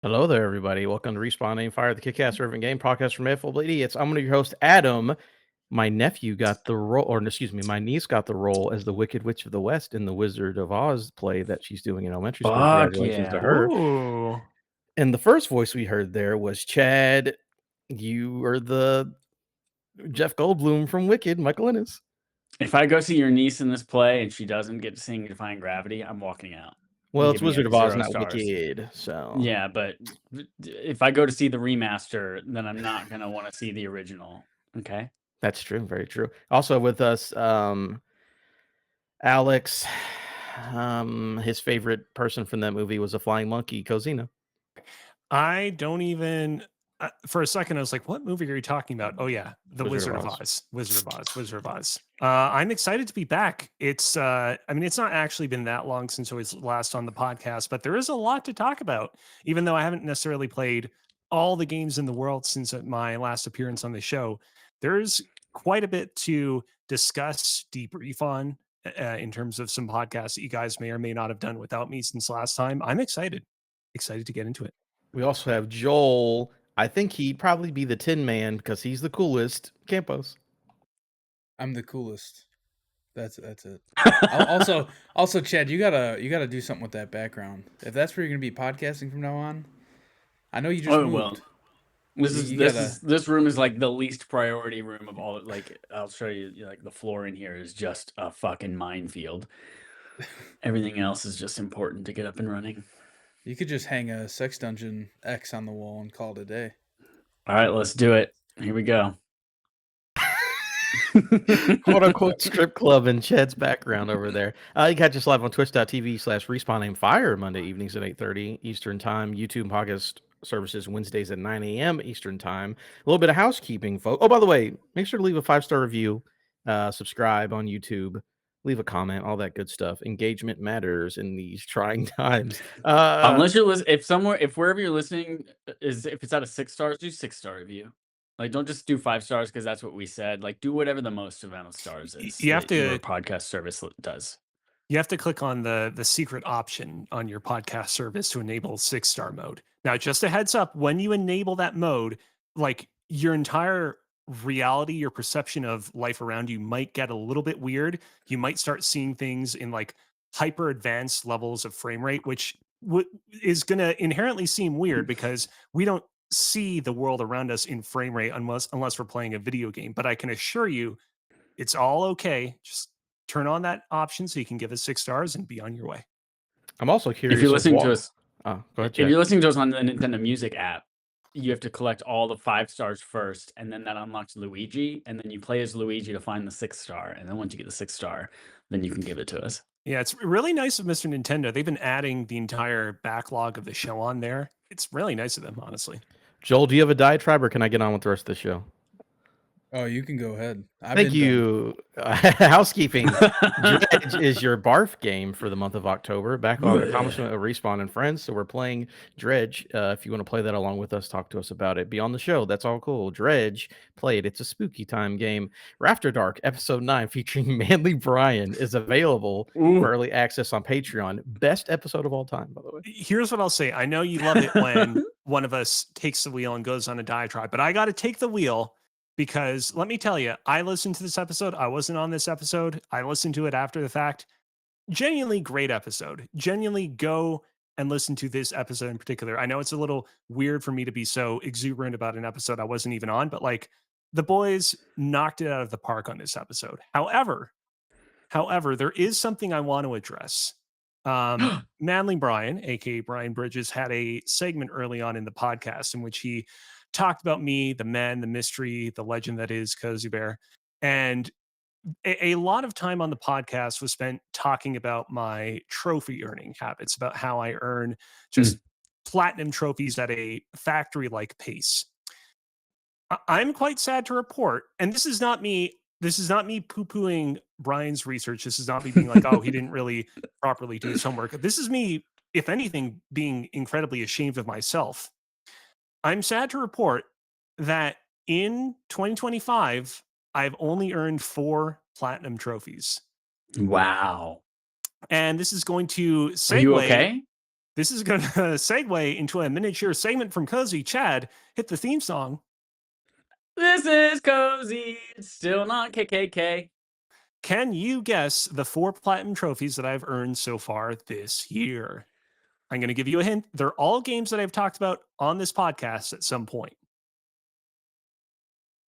Hello there, everybody. Welcome to Respawn Aim Fire, the Kick-Ass Urban Game podcast from Affable Idiots. I'm one of your host, Adam. My nephew got the role, or excuse me, my niece got the role as the Wicked Witch of the West in the Wizard of Oz play that she's doing in elementary school. Fuck Congratulations to yeah. her. Ooh. And the first voice we heard there was Chad. You are the Jeff Goldblum from Wicked, Michael Ennis. If I go see your niece in this play and she doesn't get to sing Defying Gravity, I'm walking out. Well, it's Give me Wizard of Oz, 0 not stars. Wicked. So Yeah, but if I go to see the remaster, then I'm not gonna want to see the original. Okay. that's true. Very true. Also with us, Alex. His favorite person from that movie was a flying monkey, Cosina. I don't even for a second I was like, what movie are you talking about? Oh yeah, the Wizard of Oz. Wizard of Oz. I'm excited to be back. It's I mean, it's not actually been that long since I was last on the podcast, but there is a lot to talk about, even though I haven't necessarily played all the games in the world since my last appearance on the show. There's quite a bit to discuss, debrief on in terms of some podcasts that you guys may or may not have done without me since last time. I'm excited to get into it. We also have Joel. I think he'd probably be the Tin Man because he's the coolest. Campos. I'm the coolest. That's it. also, Chad, you gotta do something with that background. If that's where you're gonna be podcasting from now on, I know you just moved. Well. This room is like the least priority room of all. Like, I'll show you. Like, the floor in here is just a fucking minefield. Everything else is just important to get up and running. You could just hang a Sex Dungeon X on the wall and call it a day. All right, let's do it. Here we go. Quote unquote strip club in Chad's background over there. You catch us live on twitch.tv/RespawnAimFire Monday evenings at 8:30 Eastern Time. YouTube podcast services Wednesdays at 9 a.m. Eastern Time. A little bit of housekeeping, folks. Oh, by the way, make sure to leave a 5-star review, subscribe on YouTube, leave a comment, all that good stuff. Engagement matters in these trying times. Unless you're listening, if wherever you're listening if it's out of 6 stars, do 6-star review. Like, don't just do 5 stars because that's what we said. Like, do whatever the most amount of stars is. You have to. Your podcast service does. You have to click on the secret option on your podcast service to enable 6-star mode. Now, just a heads up, when you enable that mode, like, your entire reality, your perception of life around you might get a little bit weird. You might start seeing things in like hyper advanced levels of frame rate, which is going to inherently seem weird because we don't see the world around us in frame rate unless we're playing a video game. But I can assure you, it's all okay. Just turn on that option so you can give us 6 stars and be on your way. I'm also curious. If you're listening to us, go ahead, if you're listening to us on the Nintendo Music app, you have to collect all the 5 stars first, and then that unlocks Luigi, and then you play as Luigi to find the 6th star, and then once you get the 6th star, then you can give it to us. Yeah, it's really nice of Mr. Nintendo. They've been adding the entire backlog of the show on there. It's really nice of them, honestly. Joel, do you have a diatribe, or can I get on with the rest of the show? Oh, you can go ahead. Thank you. Housekeeping. Dredge is your barf game for the month of October. Back on accomplishment of Respawn and Friends. So we're playing Dredge. If you want to play that along with us, talk to us about it. Be on the show. That's all cool. Dredge, play it. It's a spooky time game. After Dark, episode 9, featuring Manly Brian, is available for early access on Patreon. Best episode of all time, by the way. Here's what I'll say. I know you love it when one of us takes the wheel and goes on a diatribe, but I got to take the wheel. Because let me tell you, I listened to this episode. I wasn't on this episode. I listened to it after the fact. Genuinely great episode. Genuinely go and listen to this episode in particular. I know it's a little weird for me to be so exuberant about an episode I wasn't even on, but like the boys knocked it out of the park on this episode. However, there is something I want to address. Manly Brian, aka Brian Bridges, had a segment early on in the podcast in which he talked about me, the man, the mystery, the legend that is Cozy Bear. And a lot of time on the podcast was spent talking about my trophy earning habits, about how I earn just platinum trophies at a factory-like pace. I'm quite sad to report, and this is not me poo-pooing Brian's research. This is not me being like, oh, he didn't really properly do his homework. This is me, if anything, being incredibly ashamed of myself. I'm sad to report that in 2025, I've only earned 4 platinum trophies. Wow. And this is going to segue. Are you okay? This is going to segue into a miniature segment from Cozy. Chad, hit the theme song. This is Cozy. It's still not KKK. Can you guess the 4 platinum trophies that I've earned so far this year? I'm going to give you a hint. They're all games that I've talked about on this podcast at some point.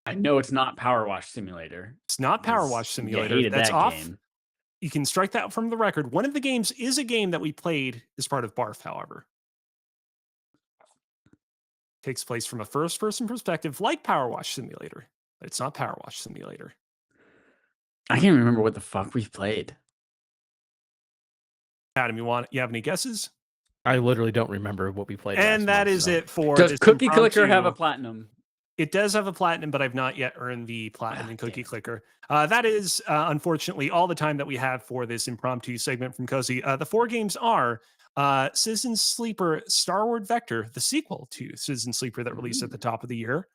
I know it's not Power Wash Simulator. It's not Power Wash Simulator. You hated That's that off. game. You can strike that from the record. One of the games is a game that we played as part of Barf, however. Takes place from a first-person perspective like Power Wash Simulator, but it's not Power Wash Simulator. I can't remember what the fuck we played. Adam, you have any guesses? I literally don't remember what we played. And that is it for Does this Cookie Clicker impromptu- have a platinum? It does have a platinum, but I've not yet earned the platinum in Cookie Clicker. That is, unfortunately, all the time that we have for this impromptu segment from Cozy. The 4 games are Citizen Sleeper Star Wars Vector, the sequel to Citizen Sleeper that released at the top of the year.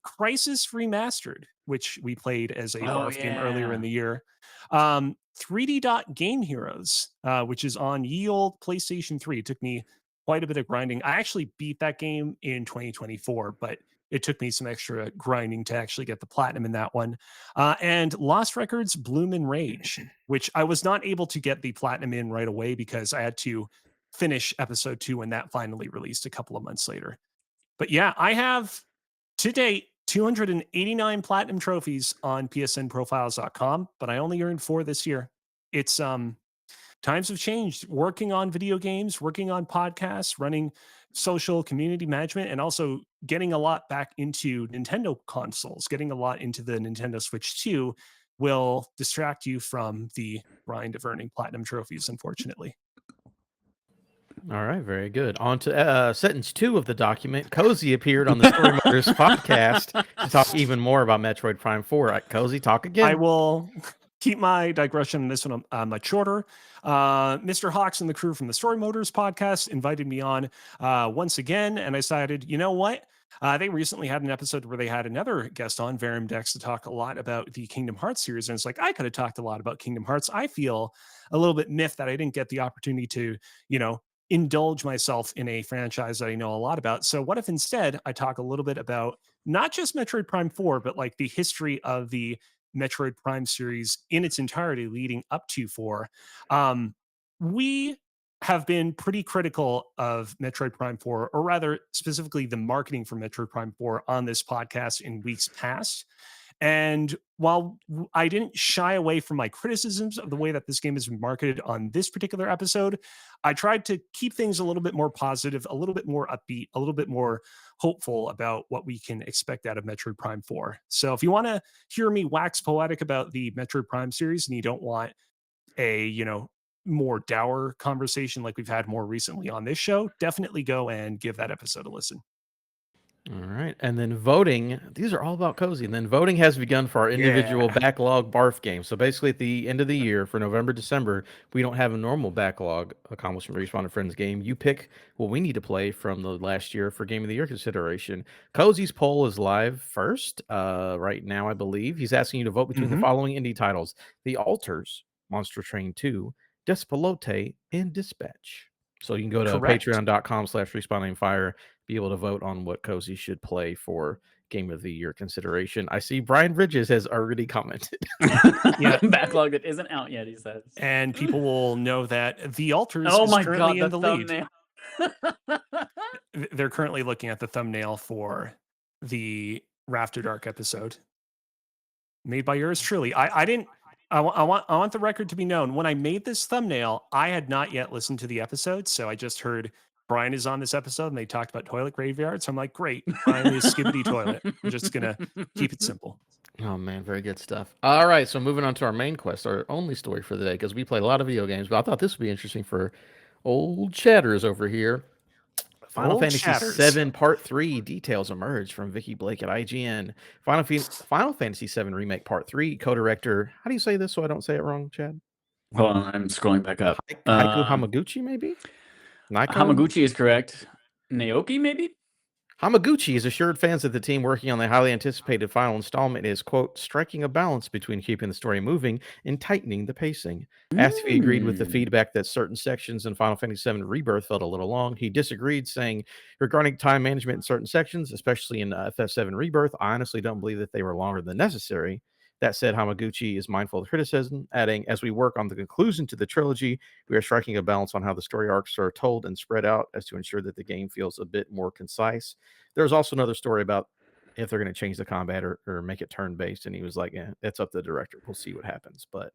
Crisis Remastered, which we played as a Barf game earlier in the year. 3D Dot Game Heroes, which is on ye old PlayStation 3. It took me quite a bit of grinding. I actually beat that game in 2024, but it took me some extra grinding to actually get the platinum in that one. And Lost Records Bloom and Rage, which I was not able to get the platinum in right away because I had to finish episode 2 when that finally released a couple of months later. But yeah, I have to date 289 platinum trophies on psnprofiles.com, but I only earned 4 this year. It's times have changed. Working on video games, working on podcasts, running social community management, and also getting a lot back into Nintendo consoles, getting a lot into the Nintendo Switch 2 will distract you from the grind of earning platinum trophies, unfortunately. All right, very good. On to sentence 2 of the document. Cozy appeared on the Story Motors podcast to talk even more about Metroid Prime 4. Cozy, talk again. I will keep my digression in this one much shorter. Mr. Hawks and the crew from the Story Motors podcast invited me on once again, and I decided, you know what? They recently had an episode where they had another guest on, Verum Dex, to talk a lot about the Kingdom Hearts series. And it's like, I could have talked a lot about Kingdom Hearts. I feel a little bit miffed that I didn't get the opportunity to, indulge myself in a franchise that I know a lot about. So what if instead I talk a little bit about not just Metroid Prime 4, but like the history of the Metroid Prime series in its entirety leading up to 4. We have been pretty critical of Metroid Prime 4, or rather specifically the marketing for Metroid Prime 4 on this podcast in weeks past. And while I didn't shy away from my criticisms of the way that this game has been marketed on this particular episode, I tried to keep things a little bit more positive, a little bit more upbeat, a little bit more hopeful about what we can expect out of Metroid Prime 4. So if you want to hear me wax poetic about the Metroid Prime series and you don't want a, more dour conversation like we've had more recently on this show, definitely go and give that episode a listen. All right. And then voting, these are all about Cozy. And then voting has begun for our individual backlog Barf games. So basically at the end of the year for November, December, we don't have a normal backlog accomplishment Respawn and Friends game. You pick what we need to play from the last year for Game of the Year consideration. Cozy's poll is live first right now, I believe. He's asking you to vote between the following indie titles: The Alters, Monster Train 2, Despelote, and Dispatch. So you can go to patreon.com/respawninfire, be able to vote on what Cozy should play for Game of the Year consideration. I see Brian Bridges has already commented. Backlog that isn't out yet, he says. And people will know that The Alters is currently in the thumbnail. lead. They're currently looking at the thumbnail for the Rafter Dark episode made by yours truly. I want the record to be known. When I made this thumbnail, I had not yet listened to the episode, so I just heard Brian is on this episode, and they talked about toilet graveyards. So I'm like, great, Brian is Skibbity Toilet. I'm just gonna keep it simple. Oh man, very good stuff. All right, so moving on to our main quest, our only story for the day, because we play a lot of video games, but I thought this would be interesting for old chatters over here. Final Fantasy VII Part 3 details emerge from Vicky Blake at IGN. Final Fantasy VII Remake Part 3 co-director. How do you say this so I don't say it wrong, Chad? Hold on, I'm scrolling back up. Haiku Hamaguchi, maybe? Hamaguchi is correct. Naoki, maybe? Hamaguchi has assured fans that the team working on the highly anticipated final installment is, quote, striking a balance between keeping the story moving and tightening the pacing. Asked if he agreed with the feedback that certain sections in Final Fantasy VII Rebirth felt a little long, he disagreed, saying, regarding time management in certain sections, especially in FF7 Rebirth, I honestly don't believe that they were longer than necessary. That said, Hamaguchi is mindful of criticism, adding, as we work on the conclusion to the trilogy, we are striking a balance on how the story arcs are told and spread out as to ensure that the game feels a bit more concise. There's also another story about if they're going to change the combat or make it turn-based, and he was like, yeah, that's up to the director. We'll see what happens. But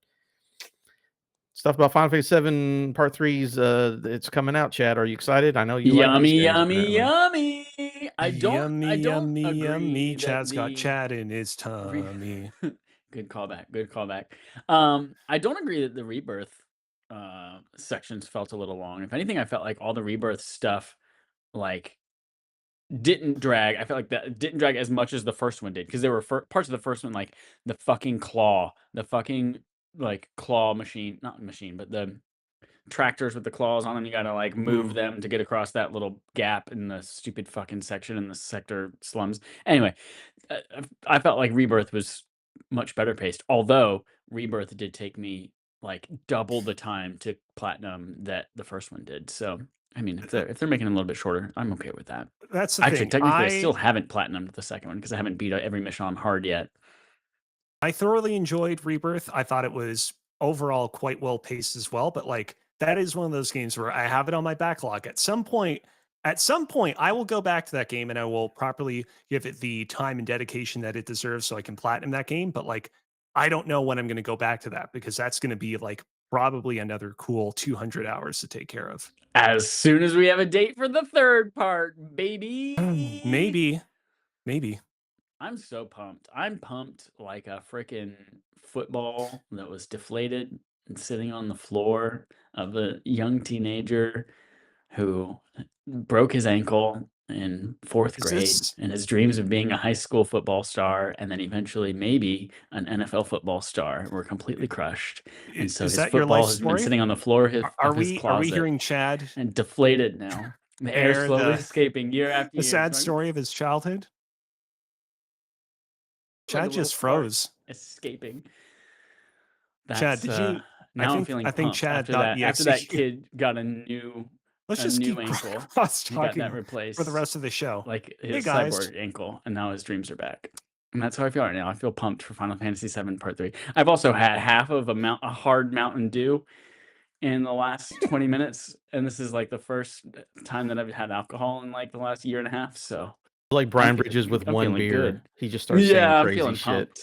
stuff about Final Fantasy VII Part 3's, it's coming out, Chad. Are you excited? I know you like these games, apparently. Yummy. I don't Yummy, agree that Chad's got the Chad in his tummy. Good callback. I don't agree that the Rebirth sections felt a little long. If anything, I felt like all the Rebirth stuff like didn't drag. I felt like that didn't drag as much as the first one did, because there were parts of the first one, like the fucking claw machine, not machine, but the tractors with the claws on them. You gotta like move them to get across that little gap in the stupid fucking section in the sector slums. Anyway, I felt like Rebirth was much better paced, although Rebirth did take me like double the time to platinum that the first one did. So I mean, if they're making it a little bit shorter, I'm okay with that. That's the Actually, thing. technically, I still haven't platinumed the second one because I haven't beat every mission on hard yet. I thoroughly enjoyed Rebirth. I thought it was overall quite well paced as well, but like that is one of those games where I have it on my backlog. At some point, I will go back to that game and I will properly give it the time and dedication that it deserves so I can platinum that game. But like, I don't know when I'm going to go back to that, because that's going to be like probably another cool 200 hours to take care of. As soon as we have a date for the third part, baby. Maybe. I'm so pumped. I'm pumped like a freaking football that was deflated and sitting on the floor of a young teenager who broke his ankle in fourth grade, and his dreams of being a high school football star and then eventually maybe an NFL football star were completely crushed. And so his football has been sitting on the floor of his closet. Are we hearing Chad and deflated now? The air slowly escaping year after year. The sad story of his childhood. Chad just froze. Escaping. Chad, did you? Now I'm feeling. I think Chad after that kid got a new. Let's just keep ankle. He got that replaced for the rest of the show. Like his cyborg ankle, and now his dreams are back. And that's how I feel right now. I feel pumped for Final Fantasy VII Part 3. I've also had half of a hard Mountain Dew in the last 20 minutes, and this is like the first time that I've had alcohol in like the last year and a half. So. Like Brian Bridges with one beer, good. He just starts saying crazy shit.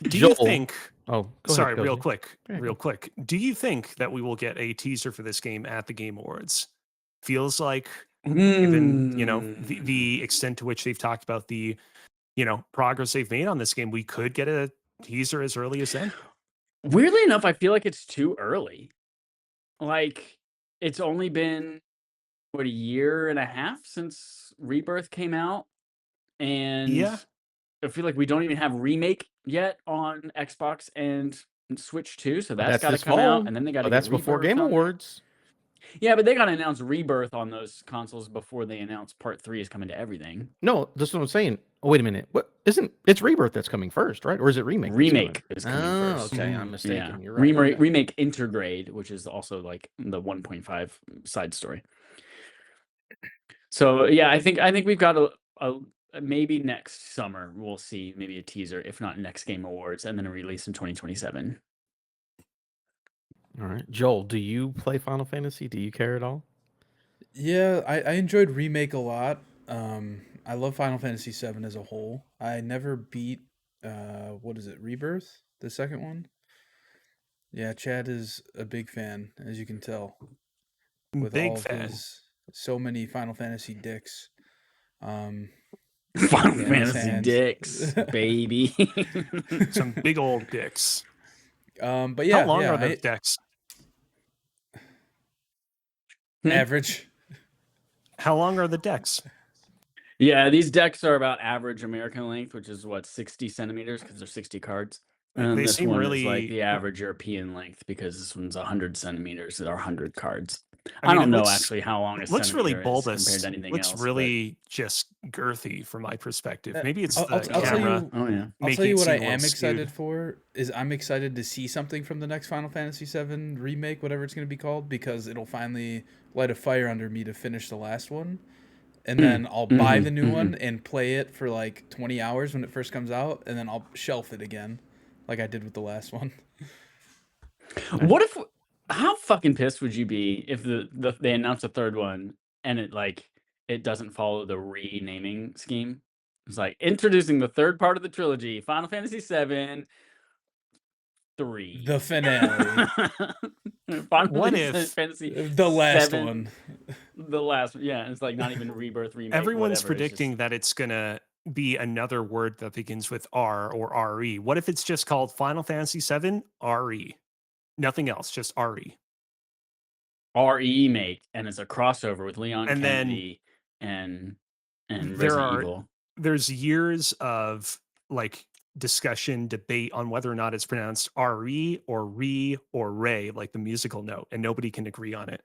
Do you think? Oh, sorry, real quick. Do you think that we will get a teaser for this game at the Game Awards? Feels like, given the extent to which they've talked about the progress they've made on this game, we could get a teaser as early as then. Weirdly enough, I feel like it's too early. Like it's only been a year and a half since Rebirth came out, and I feel like we don't even have Remake yet on Xbox and Switch 2, so that's got to come out, and then they got to. That's before Game Awards. Yeah, but they got to announce Rebirth on those consoles before they announce Part 3 is coming to everything. No, that's what I'm saying. Oh, wait a minute. What isn't? It's Rebirth that's coming first, right? Or is it Remake? Remake is coming first. Okay, I'm mistaken. Yeah. You're right. Remake Intergrade, which is also like the 1.5 side story. So yeah, I think we've got a maybe next summer we'll see maybe a teaser, if not next Game Awards, and then a release in 2027. All right, Joel, do you play Final Fantasy? Do you care at all? Yeah, I enjoyed Remake a lot. I love Final Fantasy VII as a whole. I never beat what is it, Rebirth, the second one. Yeah, Chad is a big fan, as you can tell. With big all of fan. So many Final Fantasy dicks. Final Fantasy dicks, baby. Some big old dicks. But yeah, how long are those decks? Average. How long are the decks? Yeah, these decks are about average American length, which is what, 60 centimeters, because there's 60 cards. And this one is like the average European length, because this one's 100 centimeters. There are 100 cards. I don't know actually how long a looks really centimeter is bulbous. compared to anything Looks else. really just girthy from my perspective. Maybe it's I'll the tell camera. you. Oh yeah. I'll tell you what I seem a little am skewed. excited for is I'm excited to see something from the next Final Fantasy VII remake, whatever it's going to be called, because it'll finally light a fire under me to finish the last one, and then I'll buy the new one and play it for like 20 hours when it first comes out, and then I'll shelf it again, like I did with the last one. What if? How fucking pissed would you be if they announced a third one and it doesn't follow the renaming scheme? It's like introducing the third part of the trilogy, Final Fantasy VII 3. The finale. What if Fantasy the last 7, one? The last one, yeah. It's like not even Rebirth, Remake. Everyone's whatever, predicting that it's gonna be another word that begins with R or RE. What if it's just called Final Fantasy VII RE? Nothing else, just RE. Remake, and it's a crossover with Leon And Kennedy and There Resident Evil. There's years of like discussion, debate on whether or not it's pronounced RE or Re or Ray, like the musical note, and nobody can agree on it.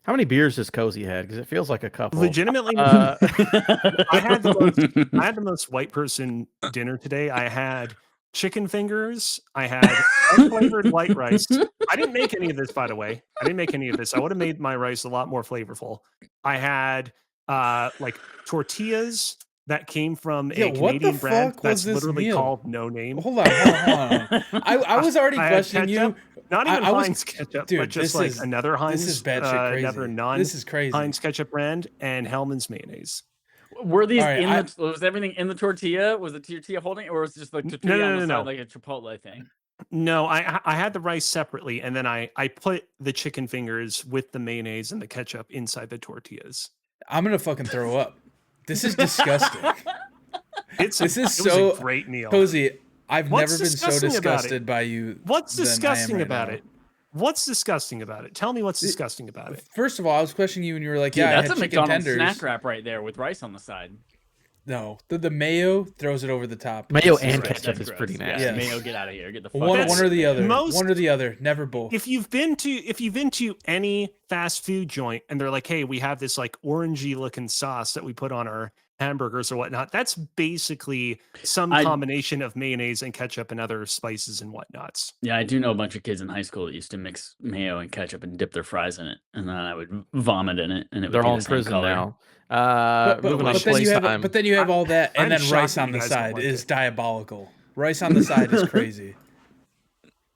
How many beers has Cozy had? Because it feels like a couple. Legitimately, I had the most white person dinner today. I had chicken fingers. I had unflavored white rice. I didn't make any of this, by the way. I didn't make any of this. I would have made my rice a lot more flavorful. I had like tortillas that came from a Canadian brand that's literally called No Name. Hold on. I was already questioning you. Not even Heinz ketchup, dude, but just like another Heinz. This is batshit crazy. Another non. This is crazy. Heinz ketchup brand and Hellman's mayonnaise. Were these was everything in the tortilla? Was the tortilla holding, or was it just like tortilla on the side, like a Chipotle thing? No, I had the rice separately, and then I put the chicken fingers with the mayonnaise and the ketchup inside the tortillas. I'm gonna fucking throw up. This is disgusting. This is so a great meal. Cozy, I've never been so disgusted by you. What's disgusting about it? What's disgusting about it? Tell me what's disgusting about it. First of all, I was questioning you, and you were like, Dude, "Yeah, that's a McDonald's snack wrap right there with rice on the side." No, the mayo throws it over the top. Mayo and ketchup is pretty nasty. Yeah, mayo, get out of here. Get the fuck one or the other. Most, one or the other. Never both. If you've been to any fast food joint and they're like, "Hey, we have this like orangey looking sauce that we put on our hamburgers or whatnot," that's basically some combination of mayonnaise and ketchup and other spices and whatnots. Yeah, I do know a bunch of kids in high school that used to mix mayo and ketchup and dip their fries in it, and then I would vomit in it, and it would they're all in prison color. now. Moving on to playtime. But then you have all that, and then rice on the side is diabolical. Rice on the side is crazy.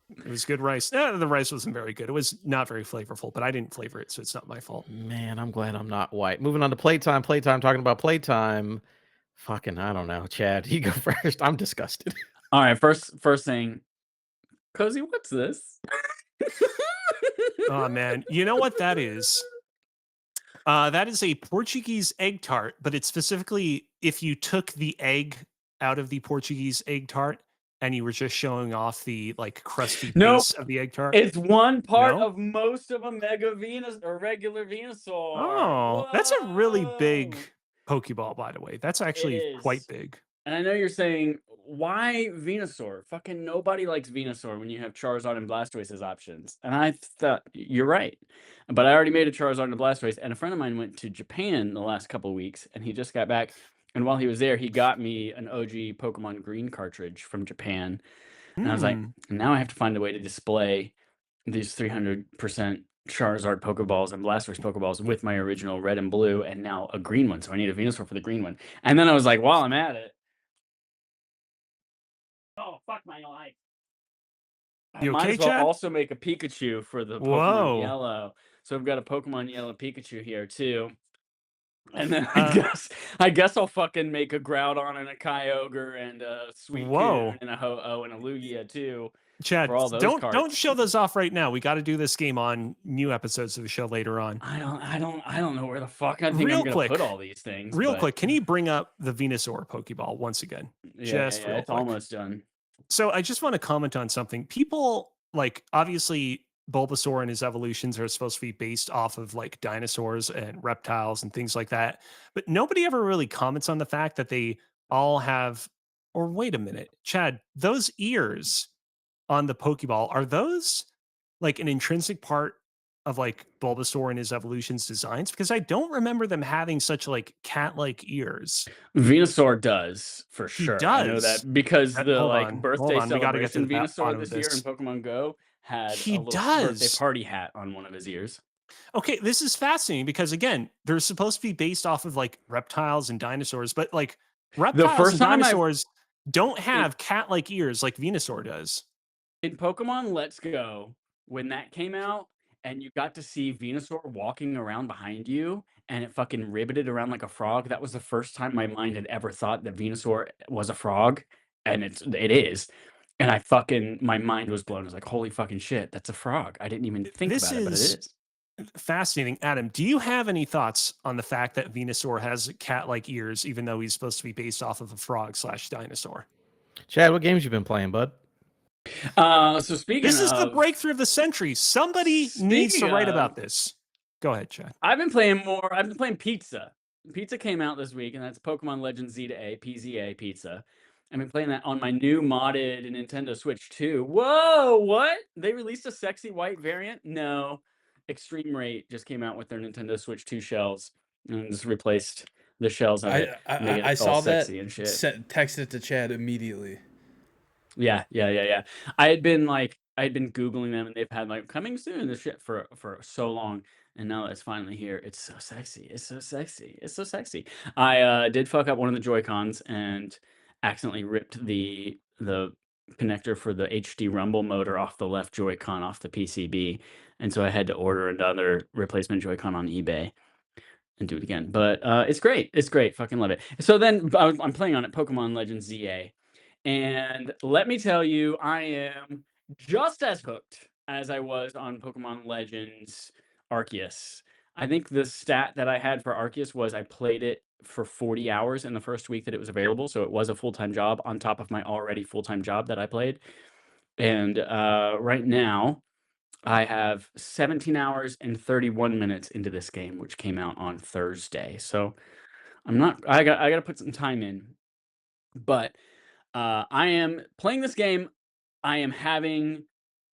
It was good rice. The rice wasn't very good. It was not very flavorful, but I didn't flavor it, so it's not my fault. Man, I'm glad I'm not white. Moving on to playtime. Talking about playtime. Fucking, I don't know. Chad, you go first. I'm disgusted. All right, first thing. Cozy, what's this? Oh, man. You know what that is? That is a Portuguese egg tart, but it's specifically if you took the egg out of the Portuguese egg tart and you were just showing off the like crusty base of the egg tart. It's one part of most of a Mega Venus or regular Venusaur. Oh, that's a really big Pokeball, by the way. That's actually quite big. And I know you're saying, why Venusaur? Fucking nobody likes Venusaur when you have Charizard and Blastoise as options. And I thought, you're right. But I already made a Charizard and a Blastoise. And a friend of mine went to Japan the last couple of weeks, and he just got back. And while he was there, he got me an OG Pokemon Green cartridge from Japan. And I was like, now I have to find a way to display these 300% Charizard Pokeballs and Blastoise Pokeballs with my original red and blue, and now a green one. So I need a Venusaur for the green one. And then I was like, while I'm at it, oh, fuck my life. You might okay, as well Chad? also make a Pikachu for the Pokemon Yellow. So I've got a Pokemon Yellow Pikachu here too. And then I guess I'll fucking make a Groudon and a Kyogre and a Suicune and a Ho-Oh and a Lugia too. Chad, don't show those off right now. We got to do this game on new episodes of the show later on. I don't know where the fuck I think I'm gonna put all these things. Real quick, can you bring up the Venusaur Pokeball once again? Yeah, it's almost done. So I just want to comment on something. People like obviously Bulbasaur and his evolutions are supposed to be based off of like dinosaurs and reptiles and things like that. But nobody ever really comments on the fact that they all have, or wait a minute, Chad, those ears on the Pokeball, are those like an intrinsic part of like Bulbasaur and his evolution's designs? Because I don't remember them having such like cat-like ears. Venusaur does for He sure. I know does. that because the Hold like on, birthday we got to get to celebration the Venusaur bottom this of year in this. Pokemon Go had He a little birthday does. party hat on one of his ears. Okay, this is fascinating because again, they're supposed to be based off of like reptiles and dinosaurs, but like reptiles first and time dinosaurs don't have cat-like ears like Venusaur does. In Pokemon Let's Go, when that came out, and you got to see Venusaur walking around behind you, and it fucking ribbited around like a frog, that was the first time my mind had ever thought that Venusaur was a frog, and it is. And my mind was blown. I was like, holy fucking shit, that's a frog. I didn't even think This about it, but it is is. fascinating. Adam, do you have any thoughts on the fact that Venusaur has cat-like ears, even though he's supposed to be based off of a frog/dinosaur? Chad, what games you been playing, bud? So speaking This is of, the breakthrough of the century. Somebody needs to write about this. Go ahead, Chad. I've been playing Pizza. Pizza came out this week, and that's Pokemon Legends Z-A, PZA Pizza. I've been playing that on my new modded Nintendo Switch 2. Whoa, what? They released a sexy white variant? No. Extreme Rate just came out with their Nintendo Switch 2 shells and just replaced the shells of it. I saw that. And shit. Texted it to Chad immediately. Yeah. I had been Googling them, and they've had like coming soon this shit for so long. And now that it's finally here, it's so sexy. It's so sexy. It's so sexy. I did fuck up one of the Joy-Cons and accidentally ripped the connector for the HD Rumble motor off the left Joy-Con off the PCB. And so I had to order another replacement Joy-Con on eBay and do it again. But it's great. It's great. Fucking love it. So then I'm playing on it, Pokemon Legends ZA. And let me tell you, I am just as hooked as I was on Pokemon Legends Arceus. I think the stat that I had for Arceus was I played it for 40 hours in the first week that it was available. So it was a full-time job on top of my already full-time job that I played. And right now, I have 17 hours and 31 minutes into this game, which came out on Thursday. So I got to put some time in. But I am playing this game. I am having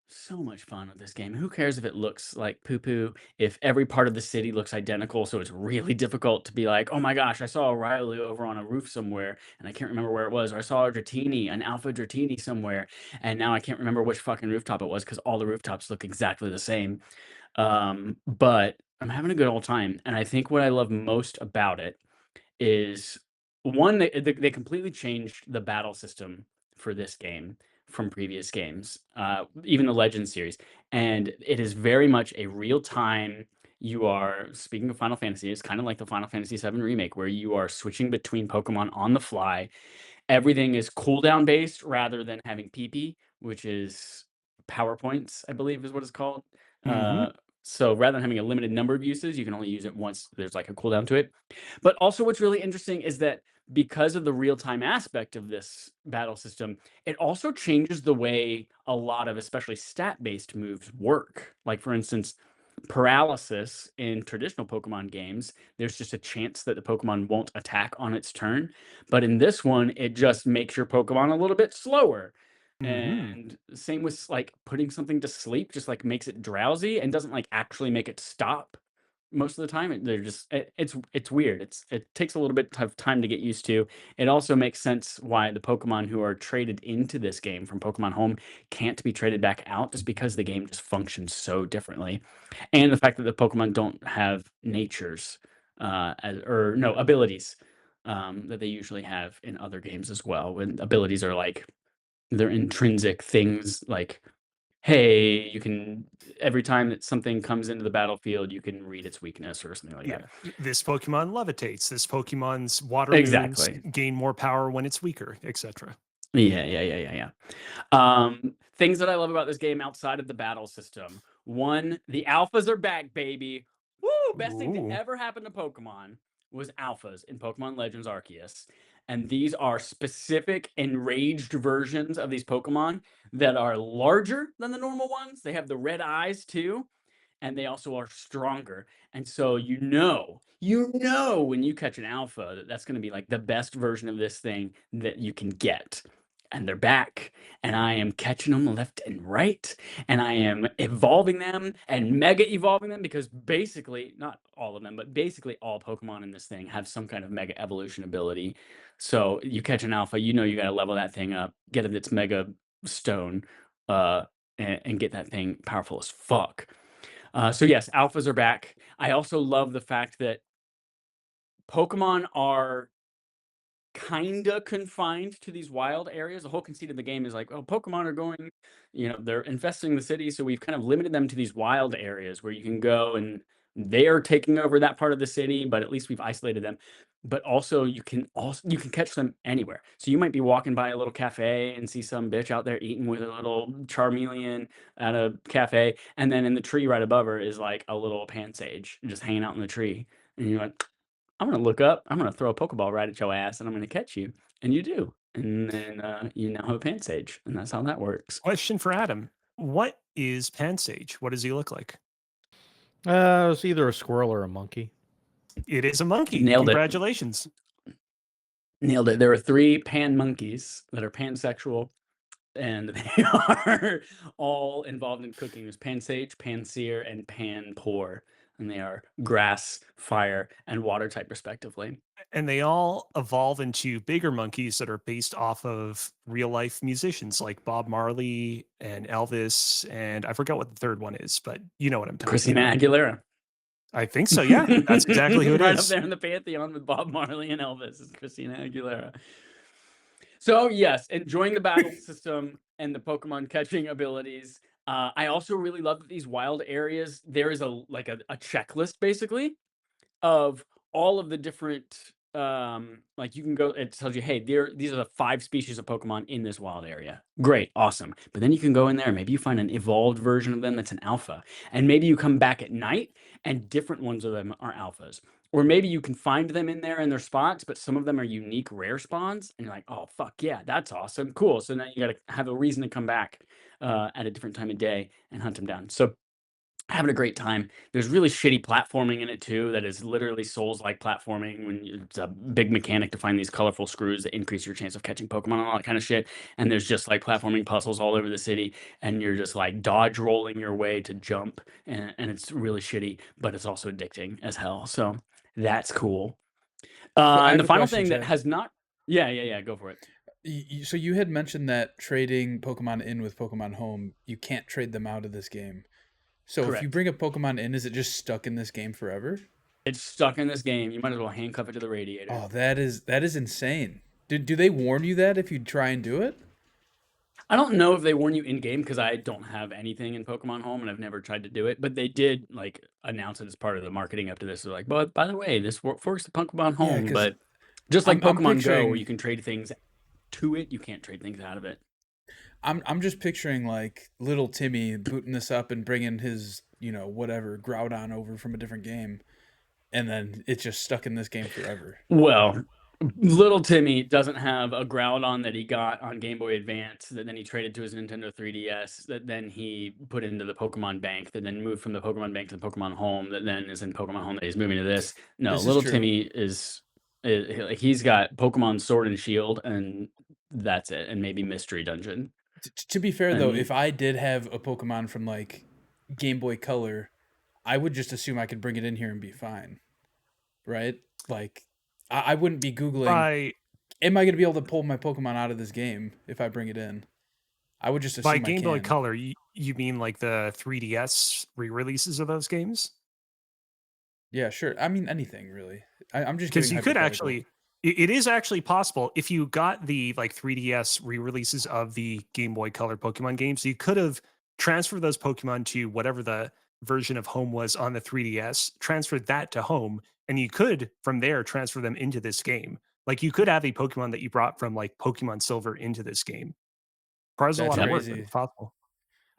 so much fun with this game. Who cares if it looks like poo-poo, if every part of the city looks identical, so it's really difficult to be like, oh my gosh, I saw a Riley over on a roof somewhere, and I can't remember where it was, or I saw a Dratini, an Alpha Dratini somewhere, and now I can't remember which fucking rooftop it was because all the rooftops look exactly the same. But I'm having a good old time, and I think what I love most about it is, one, they completely changed the battle system for this game from previous games, even the Legends series. And it is very much a real-time, you are, speaking of Final Fantasy, it's kind of like the Final Fantasy VII Remake, where you are switching between Pokemon on the fly. Everything is cooldown based rather than having PP, which is power points, I believe is what it's called. So rather than having a limited number of uses, you can only use it once there's like a cooldown to it. But also what's really interesting is that because of the real-time aspect of this battle system, it also changes the way a lot of especially stat-based moves work. Like, for instance, paralysis in traditional Pokemon games, there's just a chance that the Pokemon won't attack on its turn. But in this one, it just makes your Pokemon a little bit slower. And same with like putting something to sleep, just like makes it drowsy and doesn't like actually make it stop. Most of the time, it's weird. It takes a little bit of time to get used to. It also makes sense why the Pokemon who are traded into this game from Pokemon Home can't be traded back out, just because the game just functions so differently, and the fact that the Pokemon don't have natures, abilities, that they usually have in other games as well. When abilities are like they're intrinsic things, like, hey, you can, every time that something comes into the battlefield, you can read its weakness or something like that. This Pokemon levitates. This Pokemon's water moves gain more power when it's weaker, etc. Yeah. Things that I love about this game outside of the battle system. One, the alphas are back, baby. Woo! Best thing to ever happen to Pokemon was alphas in Pokemon Legends Arceus. And these are specific enraged versions of these Pokemon that are larger than the normal ones. They have the red eyes too, and they also are stronger. And so you know when you catch an alpha, that's going to be like the best version of this thing that you can get. and they're back, and I am catching them left and right, and I am evolving them and mega evolving them, because basically, not all of them, but basically all Pokemon in this thing have some kind of mega evolution ability. So you catch an alpha, you know you got to level that thing up, get its mega stone, and get that thing powerful as fuck. So yes, alphas are back. I also love the fact that Pokemon are kinda confined to these wild areas. The whole conceit of the game is like, oh, Pokemon are going, they're infesting the city, so we've kind of limited them to these wild areas where you can go and they are taking over that part of the city, but at least we've isolated them. But also you can catch them anywhere. So you might be walking by a little cafe and see some bitch out there eating with a little Charmeleon at a cafe, and then in the tree right above her is like a little Pansage just hanging out in the tree. And you're like, I'm gonna look up, I'm gonna throw a Pokeball right at your ass, and I'm gonna catch you. And you do. And then you now have a Pansage, and that's how that works. Question for Adam. What is Pansage? What does he look like? It's either a squirrel or a monkey. It is a monkey. Nailed Congratulations. Nailed it. There are 3 pan monkeys that are pansexual, and they are all involved in cooking. There's Pansage, Pansear, and Panpour. And they are grass, fire, and water type respectively. And they all evolve into bigger monkeys that are based off of real life musicians like Bob Marley and Elvis, and I forgot what the third one is, but you know what I'm talking Christina about. Aguilera. I think so, yeah. That's exactly who it right is. Up there in the pantheon with Bob Marley and Elvis is Christina Aguilera. So yes, enjoying the battle system and the Pokemon catching abilities. I also really love that these wild areas, there is a checklist basically of all of the different, like you can go, it tells you, hey, these are the 5 species of Pokemon in this wild area. Great, awesome. But then you can go in there, maybe you find an evolved version of them that's an alpha. And maybe you come back at night and different ones of them are alphas. Or maybe you can find them in there in their spots, but some of them are unique rare spawns. And you're like, oh, fuck yeah, that's awesome. Cool. So now you got to have a reason to come back at a different time of day and hunt them down. So having a great time. There's really shitty platforming in it too. That is literally Souls-like platforming. When it's a big mechanic to find these colorful screws that increase your chance of catching Pokemon and all that kind of shit. And there's just like platforming puzzles all over the city, and you're just like dodge rolling your way to jump, and it's really shitty, but it's also addicting as hell. So that's cool. And the final thing that has not, yeah, go for it. So you had mentioned that trading Pokemon in with Pokemon Home, you can't trade them out of this game. So Correct. If you bring a Pokemon in, is it just stuck in this game forever? It's stuck in this game. You might as well handcuff it to the radiator. Oh, that is insane. Do they warn you that if you try and do it? I don't know if they warn you in game, because I don't have anything in Pokemon Home and I've never tried to do it. But they did like announce it as part of the marketing up to this. They're like, but by the way, this works to Pokemon Home. But just like Pokemon Go, where you can trade things to it, you can't trade things out of it. I'm just picturing like little Timmy booting this up and bringing his, whatever Groudon over from a different game, and then it's just stuck in this game forever. Well, little Timmy doesn't have a Groudon that he got on Game Boy Advance that then he traded to his Nintendo 3DS, that then he put into the Pokemon Bank, that then moved from the Pokemon Bank to the Pokemon Home, that then is in Pokemon Home, that he's moving to this. No, little Timmy he's got Pokemon Sword and Shield, and that's it, and maybe Mystery Dungeon. To be fair, though, if I did have a Pokemon from like Game Boy Color, I would just assume I could bring it in here and be fine, right? Like, I wouldn't be Googling, am I going to be able to pull my Pokemon out of this game if I bring it in? I would just assume by Game Boy Color, you mean like the 3DS re-releases of those games? Yeah, sure. I mean, anything really. I'm just because you could actually. It is actually possible if you got the like 3DS re-releases of the Game Boy Color Pokemon games, you could have transferred those Pokemon to whatever the version of Home was on the 3DS, transferred that to Home, and you could from there transfer them into this game. Like you could have a Pokemon that you brought from like Pokemon Silver into this game. Requires a lot of work, but it's possible.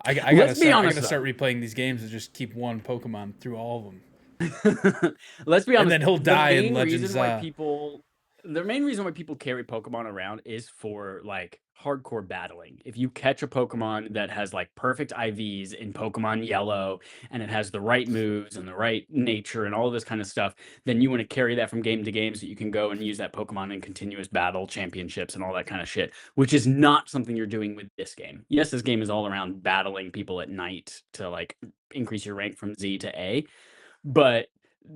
I gotta start replaying these games and just keep one Pokemon through all of them. Let's be honest. And then he'll die in Legends. Reason why people the main reason why people carry Pokemon around is for like hardcore battling. If you catch a Pokemon that has like perfect IVs in Pokemon Yellow and it has the right moves and the right nature and all this kind of stuff, then you want to carry that from game to game so that you can go and use that Pokemon in continuous battle championships and all that kind of shit, which is not something you're doing with this game. Yes, this game is all around battling people at night to like increase your rank from Z to A, but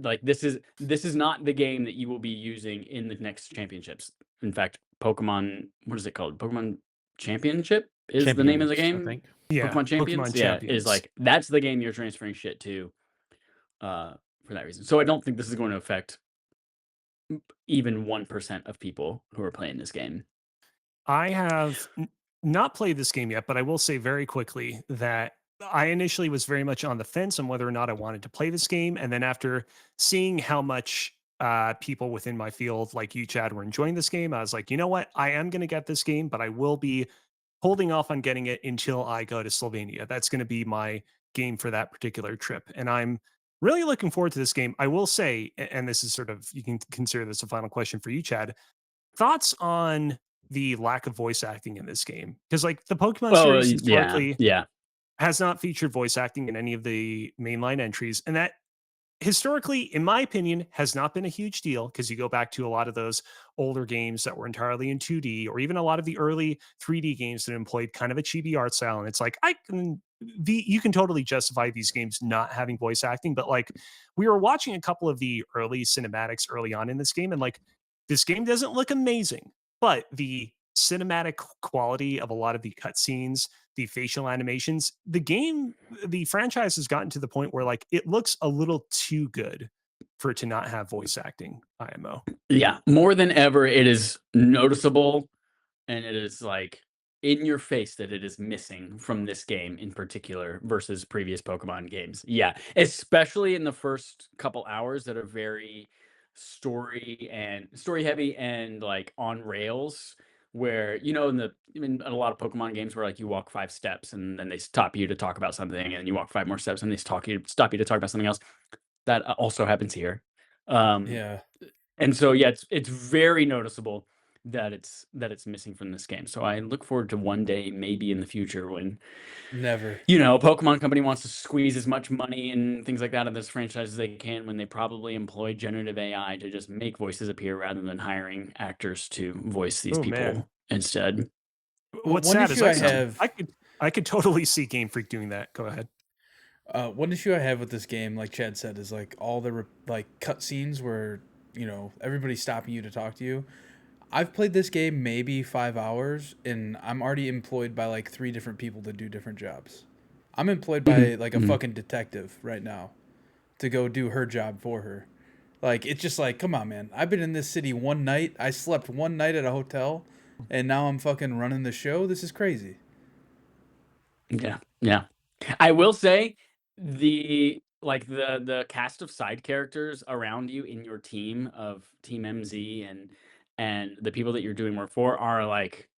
like this is not the game that you will be using in the next championships. In fact, Pokemon, what is it called? Pokemon Championship is the name of the Champions, I game. think. Yeah, Pokemon Champions, Pokemon yeah, Champions. is like that's the game you're transferring shit to for that reason. So I don't think this is going to affect even 1% of people who are playing this game. I have not played this game yet, but I will say very quickly that I initially was very much on the fence on whether or not I wanted to play this game. And then after seeing how much people within my field, like you, Chad, were enjoying this game, I was like, you know what? I am going to get this game, but I will be holding off on getting it until I go to Slovenia. That's going to be my game for that particular trip. And I'm really looking forward to this game. I will say, and this is sort of, you can consider this a final question for you, Chad. Thoughts on the lack of voice acting in this game? Because like the Pokemon series historically has not featured voice acting in any of the mainline entries. And that historically, in my opinion, has not been a huge deal because you go back to a lot of those older games that were entirely in 2D, or even a lot of the early 3D games that employed kind of a chibi art style. And it's like, you can totally justify these games not having voice acting. But like, we were watching a couple of the early cinematics early on in this game, and like, this game doesn't look amazing, but the cinematic quality of a lot of the cutscenes, the facial animations, the franchise has gotten to the point where like it looks a little too good for it to not have voice acting. IMO. Yeah, more than ever, it is noticeable, and it is like in your face that it is missing from this game in particular versus previous Pokemon games. Yeah, especially in the first couple hours that are very story heavy and like on rails, where in a lot of Pokemon games where like you walk 5 steps and then they stop you to talk about something, and you walk 5 more steps and they stop you to talk about something else. That also happens here. Yeah. And so yeah, it's very noticeable that it's missing from this game. So I look forward to one day, maybe in the future, when Never. a Pokemon company wants to squeeze as much money and things like that of this franchise as they can, when they probably employ generative AI to just make voices appear rather than hiring actors to voice these people instead. What's sad is I could totally see Game Freak doing that. Go ahead. One issue I have with this game, like Chad said, is like all the like cutscenes where everybody's stopping you to talk to you. I've played this game maybe 5 hours, and I'm already employed by like 3 different people to do different jobs. I'm employed by like a fucking detective right now to go do her job for her. Like, it's just like, come on, man. I've been in this city one night. I slept one night at a hotel, and now I'm fucking running the show. This is crazy. Yeah. I will say the cast of side characters around you in your team of Team MZ and the people that you're doing work for are like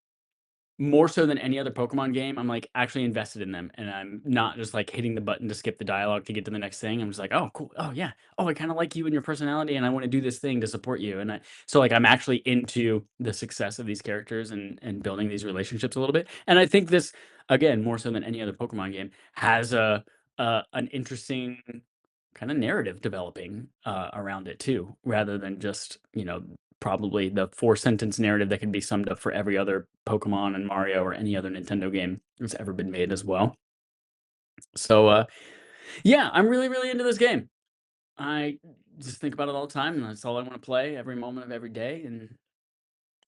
more so than any other Pokemon game. I'm like actually invested in them, and I'm not just like hitting the button to skip the dialogue to get to the next thing. I'm just like, oh cool, oh yeah, oh I kind of like you and your personality, and I want to do this thing to support you. And so like I'm actually into the success of these characters and building these relationships a little bit. And I think this, again, more so than any other Pokemon game, has an interesting kind of narrative developing around it too, rather than just probably the 4-sentence narrative that can be summed up for every other Pokemon and Mario or any other Nintendo game that's ever been made as well. So yeah, I'm really, really into this game. I just think about it all the time, and that's all I want to play every moment of every day. And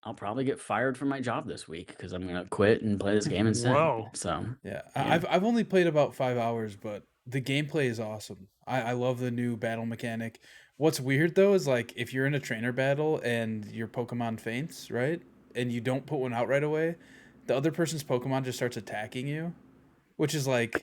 I'll probably get fired from my job this week because I'm gonna quit and play this game instead. Whoa. So yeah. I've only played about 5 hours, but the gameplay is awesome. I love the new battle mechanic. What's weird though is like if you're in a trainer battle and your Pokemon faints, right? And you don't put one out right away, the other person's Pokemon just starts attacking you, which is like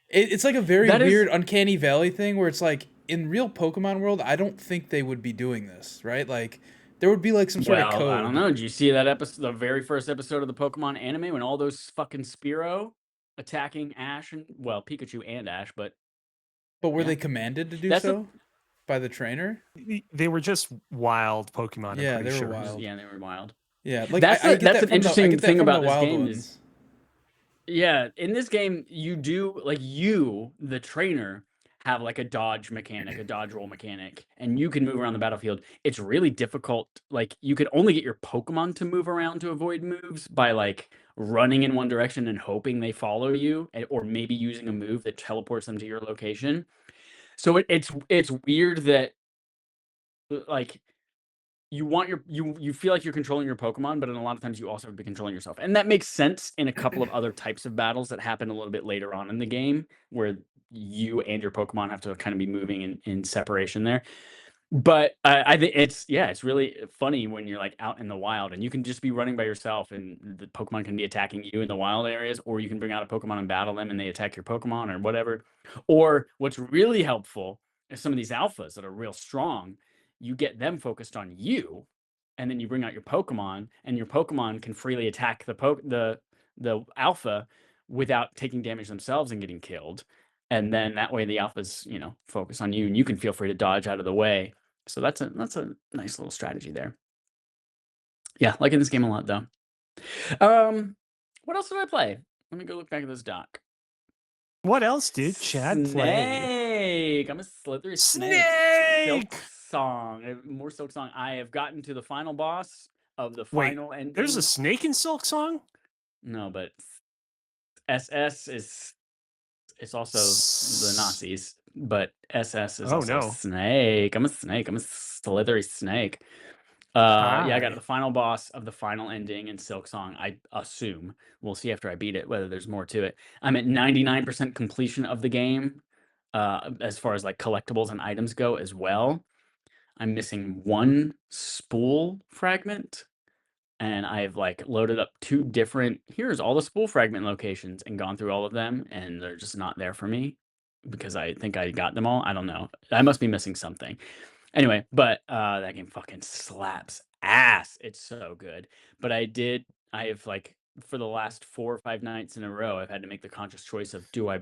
it's like a very weird uncanny valley thing where it's like in real Pokemon world, I don't think they would be doing this, right? Like there would be like some sort of code. I don't know. Did you see that episode, the very first episode of the Pokemon anime, when all those fucking Spearow attacking Ash and Pikachu and Ash, but were they commanded to do so? by the trainer? They were just wild Pokemon. Yeah, I'm pretty they were sure. wild. Yeah, they were wild. Yeah, like That's I get that's that an from interesting I get that thing from about the this wild game ones. is, yeah, in this game you do like the trainer, have like a dodge mechanic, a dodge roll mechanic, and you can move around the battlefield. It's really difficult. Like you can only get your Pokemon to move around to avoid moves by like running in one direction and hoping they follow you, or maybe using a move that teleports them to your location. So it's weird that like you feel like you're controlling your Pokemon, but in a lot of times you also have to be controlling yourself. And that makes sense in a couple of other types of battles that happen a little bit later on in the game, where you and your Pokemon have to kind of be moving in separation there. But I think it's really funny when you're like out in the wild and you can just be running by yourself and the Pokemon can be attacking you in the wild areas, or you can bring out a Pokemon and battle them and they attack your Pokemon or whatever. Or what's really helpful is some of these alphas that are real strong, you get them focused on you, and then you bring out your Pokemon and your Pokemon can freely attack the alpha without taking damage themselves and getting killed. And then that way the alphas, focus on you and you can feel free to dodge out of the way. So that's a nice little strategy there. Yeah, liking this game a lot though. What else did I play? Let me go look back at this doc. What else did Chad play? Snake. I'm a slithery snake. Silk Song. More Silk Song. I have gotten to the final boss of the final ending. There's a snake in Silk Song? No, but SS is it's also the Nazis, but SS is also a snake. I'm a snake. I'm a slithery snake. Yeah, I got to the final boss of the final ending in Silk Song. I assume we'll see after I beat it whether there's more to it. I'm at 99% completion of the game, as far as like collectibles and items go as well. I'm missing one spool fragment, and I've like loaded up 2 different. Here's all the spool fragment locations and gone through all of them, and they're just not there for me because I think I got them all. I don't know. I must be missing something. Anyway, but that game fucking slaps ass. It's so good. But I have like for the last 4 or 5 nights in a row, I've had to make the conscious choice of, do I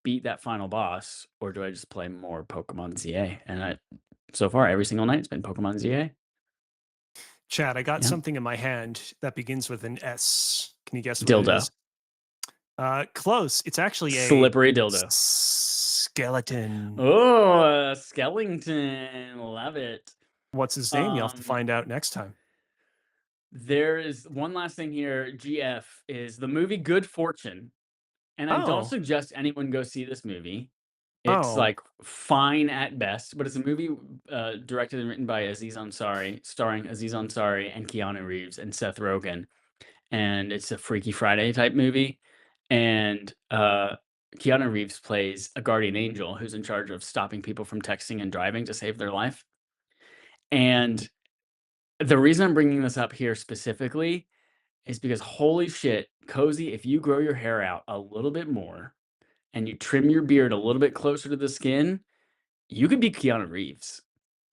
beat that final boss or do I just play more Pokemon ZA? And so far every single night it's been Pokemon ZA. Chad, I got something in my hand that begins with an S. Can you guess what dildo. It is? Close. It's actually a slippery dildo. Skeleton. Oh, skeleton. Love it. What's his name? You'll have to find out next time. There is one last thing here. GF is the movie Good Fortune. And I don't suggest anyone go see this movie. It's like fine at best, but it's a movie directed and written by Aziz Ansari, starring Aziz Ansari and Keanu Reeves and Seth Rogen. And it's a Freaky Friday type movie. And Keanu Reeves plays a guardian angel who's in charge of stopping people from texting and driving to save their life. And the reason I'm bringing this up here specifically is because holy shit, Cozy, if you grow your hair out a little bit more and you trim your beard a little bit closer to the skin, you could be Keanu Reeves.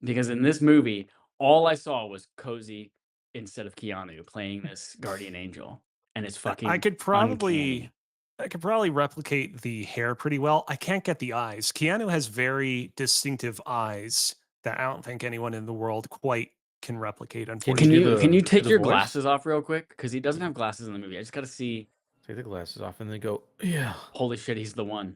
Because in this movie, all I saw was Cozy instead of Keanu playing this guardian angel. And it's fucking I could probably uncanny. replicate the hair pretty well. I can't get the eyes. Keanu has very distinctive eyes that I don't think anyone in the world quite can replicate, unfortunately. Can you take your glasses off real quick? Because he doesn't have glasses in the movie. I just got to see. Take the glasses off and then go, yeah. Holy shit, he's the one.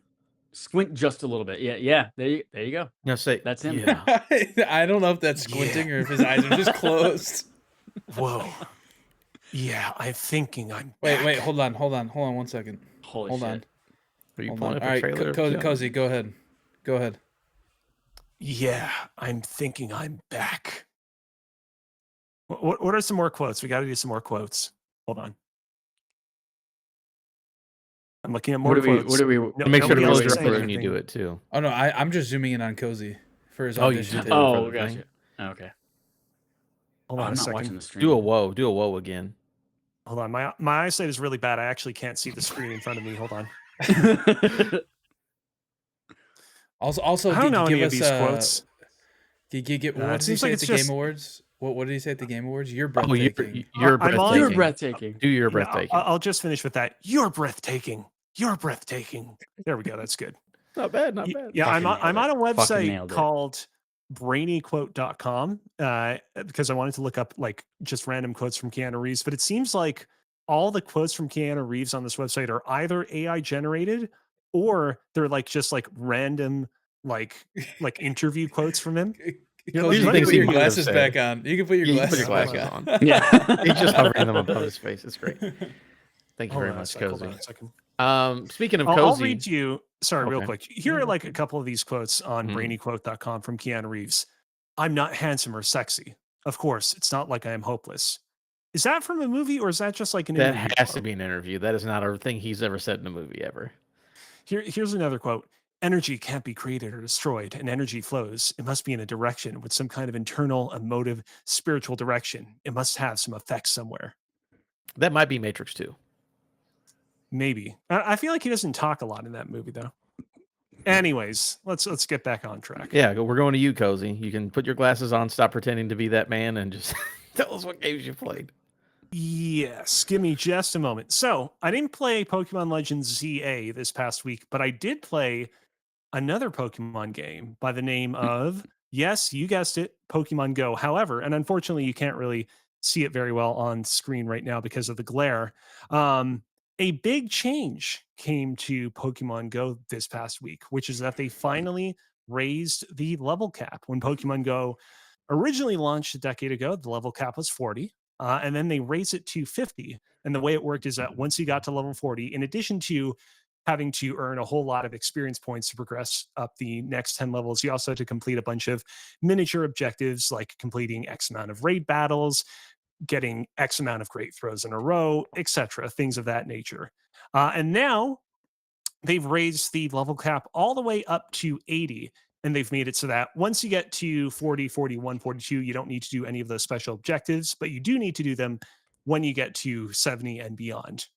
Squint just a little bit. Yeah. There you go. Now say, that's him. Yeah. I don't know if that's squinting or if his eyes are just closed. Whoa. Yeah, I'm thinking I'm Wait, back. hold on 1 second. Holy hold shit. on. Are you Hold pulling on. up All a right, trailer? Cozy, go ahead. Go ahead. Yeah, I'm thinking I'm back. What are some more quotes? We got to do some more quotes. Hold on. I'm looking at more quotes. What are we? Make sure to nobody else close is your saying eyes when you anything. do it too. Oh no, I'm just zooming in on Cozy for his Oh, you audition. did. Oh, for the gotcha. thing. Okay. Hold on I'm a not second. watching the stream. Do a whoa again. Hold on. My eyesight is really bad. I actually can't see the screen in front of me. Hold on. Also, I don't know any give of us these quotes. what it did he seems say like at the it's Game Awards? What did he say at the Game Awards? You're Oh, breathtaking. you're I'm on- breathtaking. You're breathtaking. Do your You know, breathtaking. I'll just finish with that. You're breathtaking. You're breathtaking. There we go. That's good. Not bad. Not bad. Yeah, I'm Fucking on a nailed it. website Nailed it. called brainyquote.com because I wanted to look up like just random quotes from Keanu Reeves, but it seems like all the quotes from Keanu Reeves on this website are either AI generated or they're like just like random like interview quotes from him. Close, you can put your glasses back on. You can put your glasses back on. Yeah. He's just hovering them above his face. It's great. Thank you very much, Cozy. Hold on a second. Speaking of Cozy, I'll read to you. Sorry, real quick. Here are like a couple of these quotes on brainyquote.com from Keanu Reeves. I'm not handsome or sexy. Of course, it's not like I am hopeless. Is that from a movie or is that just like an interview? That has to be an interview. That is not a thing he's ever said in a movie ever. Here's another quote. Energy can't be created or destroyed, and energy flows. It must be in a direction with some kind of internal, emotive, spiritual direction. It must have some effect somewhere. That might be Matrix 2. Maybe. I feel like he doesn't talk a lot in that movie, though. Anyways, let's get back on track. Yeah, we're going to you, Cozy. You can put your glasses on, stop pretending to be that man, and just tell us what games you played. Yes, give me just a moment. So I didn't play Pokemon Legends ZA this past week, but I did play another Pokemon game by the name of, yes, you guessed it, Pokemon Go. However, and unfortunately, you can't really see it very well on screen right now because of the glare. A big change came to Pokemon Go this past week, which is that they finally raised the level cap. When Pokemon Go originally launched a decade ago, the level cap was 40, and then they raised it to 50. And the way it worked is that once you got to level 40, in addition to having to earn a whole lot of experience points to progress up the next 10 levels, you also had to complete a bunch of miniature objectives like completing X amount of raid battles, getting X amount of great throws in a row, etc., things of that nature. And now they've raised the level cap all the way up to 80, and they've made it so that once you get to 40, 41, 42, you don't need to do any of those special objectives, but you do need to do them when you get to 70 and beyond.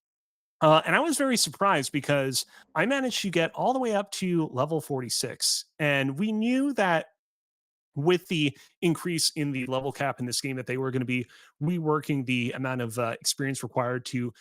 And I was very surprised because I managed to get all the way up to level 46. And we knew that with the increase in the level cap in this game that they were going to be reworking the amount of experience required to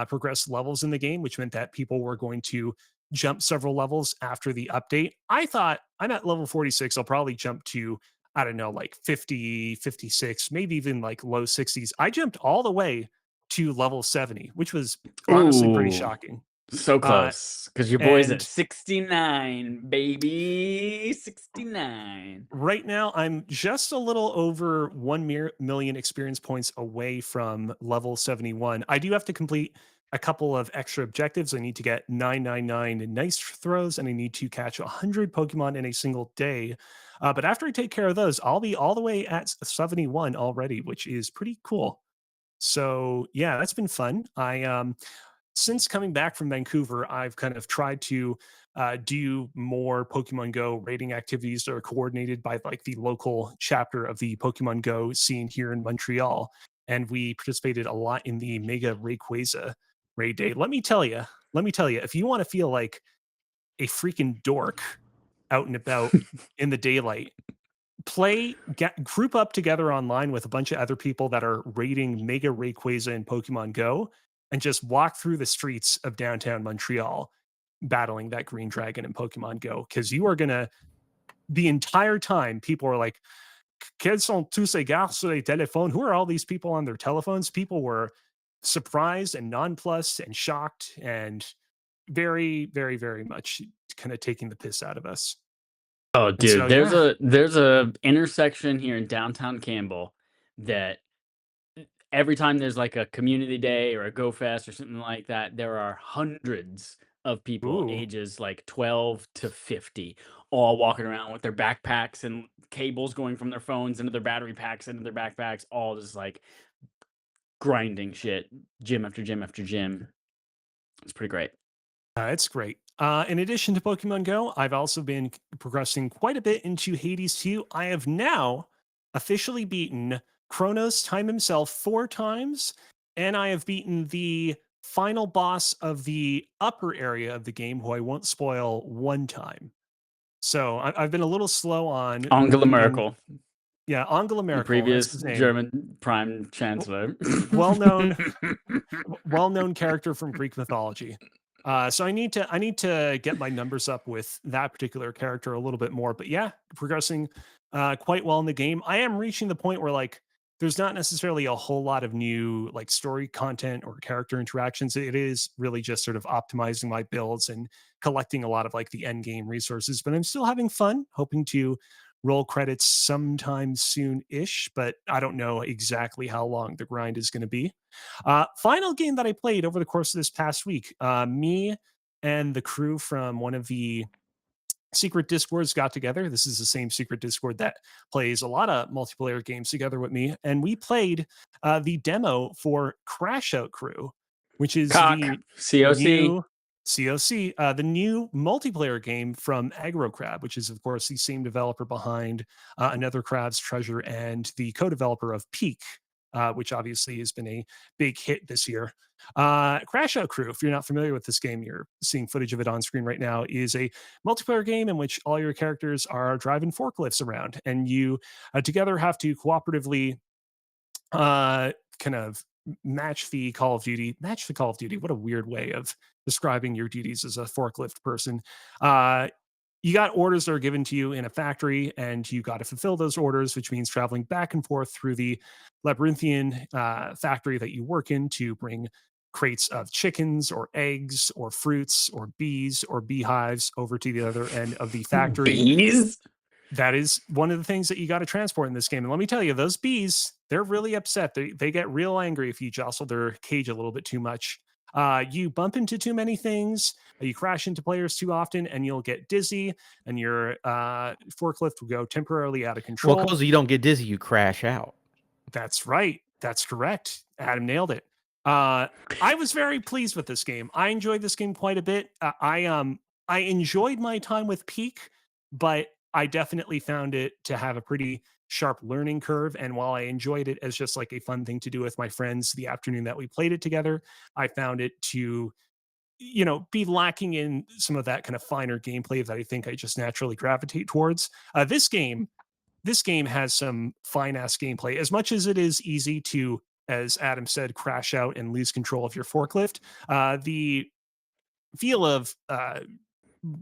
progress levels in the game, which meant that people were going to jump several levels after the update. I thought I'm at level 46. I'll probably jump to, I don't know, like 50, 56, maybe even like low 60s. I jumped all the way to level 70, which was honestly pretty shocking. So close, because your boy's at 69, baby. 69. Right now, I'm just a little over 1 million experience points away from level 71. I do have to complete a couple of extra objectives. I need to get 999 nice throws, and I need to catch 100 Pokemon in a single day. But after I take care of those, I'll be all the way at 71 already, which is pretty cool. So yeah, that's been fun. Since coming back from Vancouver, I've kind of tried to do more Pokemon Go raiding activities that are coordinated by like the local chapter of the Pokemon Go scene here in Montreal. And we participated a lot in the Mega Rayquaza raid day. Let me tell you, if you want to feel like a freaking dork out and about in the daylight, group up together online with a bunch of other people that are raiding Mega Rayquaza in Pokemon Go and just walk through the streets of downtown Montreal battling that green dragon in Pokemon Go. Because you are going to, the entire time, people are like, quels sont tous ces gars sur les téléphones? Who are all these people on their telephones? People were surprised and nonplussed and shocked and very, very, very much kind of taking the piss out of us. Oh, dude, so, there's a intersection here in downtown Campbell that every time there's like a community day or a Go Fest or something like that, there are hundreds of people ages like 12 to 50 all walking around with their backpacks and cables going from their phones into their battery packs into their backpacks, all just like grinding shit, gym after gym after gym. It's pretty great. It's great. In addition to Pokemon Go, I've also been progressing quite a bit into Hades 2. I have now officially beaten Kronos Time himself 4 times, and I have beaten the final boss of the upper area of the game, who I won't spoil, 1 time. So I've been a little slow on Angela Merkel. Yeah, Angela Merkel, the previous German prime chancellor, well-known character from Greek mythology. So I need to get my numbers up with that particular character a little bit more. But yeah, progressing quite well in the game. I am reaching the point where like there's not necessarily a whole lot of new like story content or character interactions. It is really just sort of optimizing my builds and collecting a lot of like the end game resources, but I'm still having fun, hoping to roll credits sometime soon-ish, but I don't know exactly how long the grind is going to be. Final game that I played over the course of this past week, me and the crew from one of the secret discords got together. This is the same secret discord that plays a lot of multiplayer games together with me, and we played the demo for Crash Out Crew, which is Cock. the COC. new COC, the new multiplayer game from Aggro Crab, which is of course the same developer behind Another Crab's Treasure and the co-developer of Peak, which obviously has been a big hit this year. Crash Out Crew, if you're not familiar with this game, you're seeing footage of it on screen right now, is a multiplayer game in which all your characters are driving forklifts around, and you together have to cooperatively kind of match the Call of Duty. Match the Call of Duty. What a weird way of describing your duties as a forklift person. You got orders that are given to you in a factory, and you got to fulfill those orders, which means traveling back and forth through the labyrinthian factory that you work in to bring crates of chickens or eggs or fruits or bees or beehives over to the other end of the factory. Bees? That is one of the things that you got to transport in this game. And let me tell you, those bees, they're really upset. They get real angry if you jostle their cage a little bit too much. You bump into too many things, you crash into players too often, and you'll get dizzy, and your forklift will go temporarily out of control. Well, because you don't get dizzy, you crash out. That's right. That's correct. Adam nailed it. I was very pleased with this game. I enjoyed this game quite a bit. I enjoyed my time with Peak, but I definitely found it to have a pretty sharp learning curve. And while I enjoyed it as just like a fun thing to do with my friends the afternoon that we played it together, I found it to, be lacking in some of that kind of finer gameplay that I think I just naturally gravitate towards. This game has some fine ass gameplay. As much as it is easy to, as Adam said, crash out and lose control of your forklift, the feel of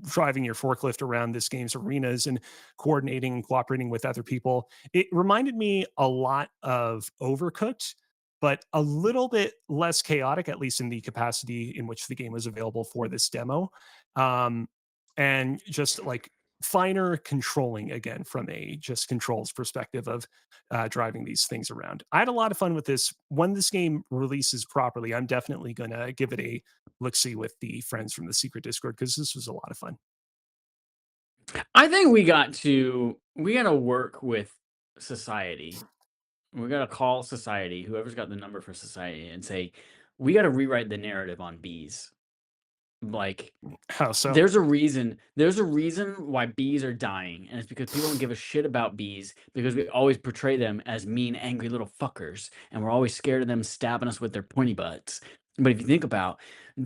driving your forklift around this game's arenas and coordinating and cooperating with other people, it reminded me a lot of Overcooked, but a little bit less chaotic, at least in the capacity in which the game was available for this demo. And just like finer controlling again from a just controls perspective of driving these things around. I had a lot of fun with this. When this game releases properly, I'm definitely going to give it a look-see with the friends from the secret Discord, because this was a lot of fun. I think we got to work with society. We got to call society, whoever's got the number for society, and say, we got to rewrite the narrative on bees. Like, how so? There's a reason why bees are dying, and it's because people don't give a shit about bees, because we always portray them as mean, angry little fuckers, and we're always scared of them stabbing us with their pointy butts. But if you think about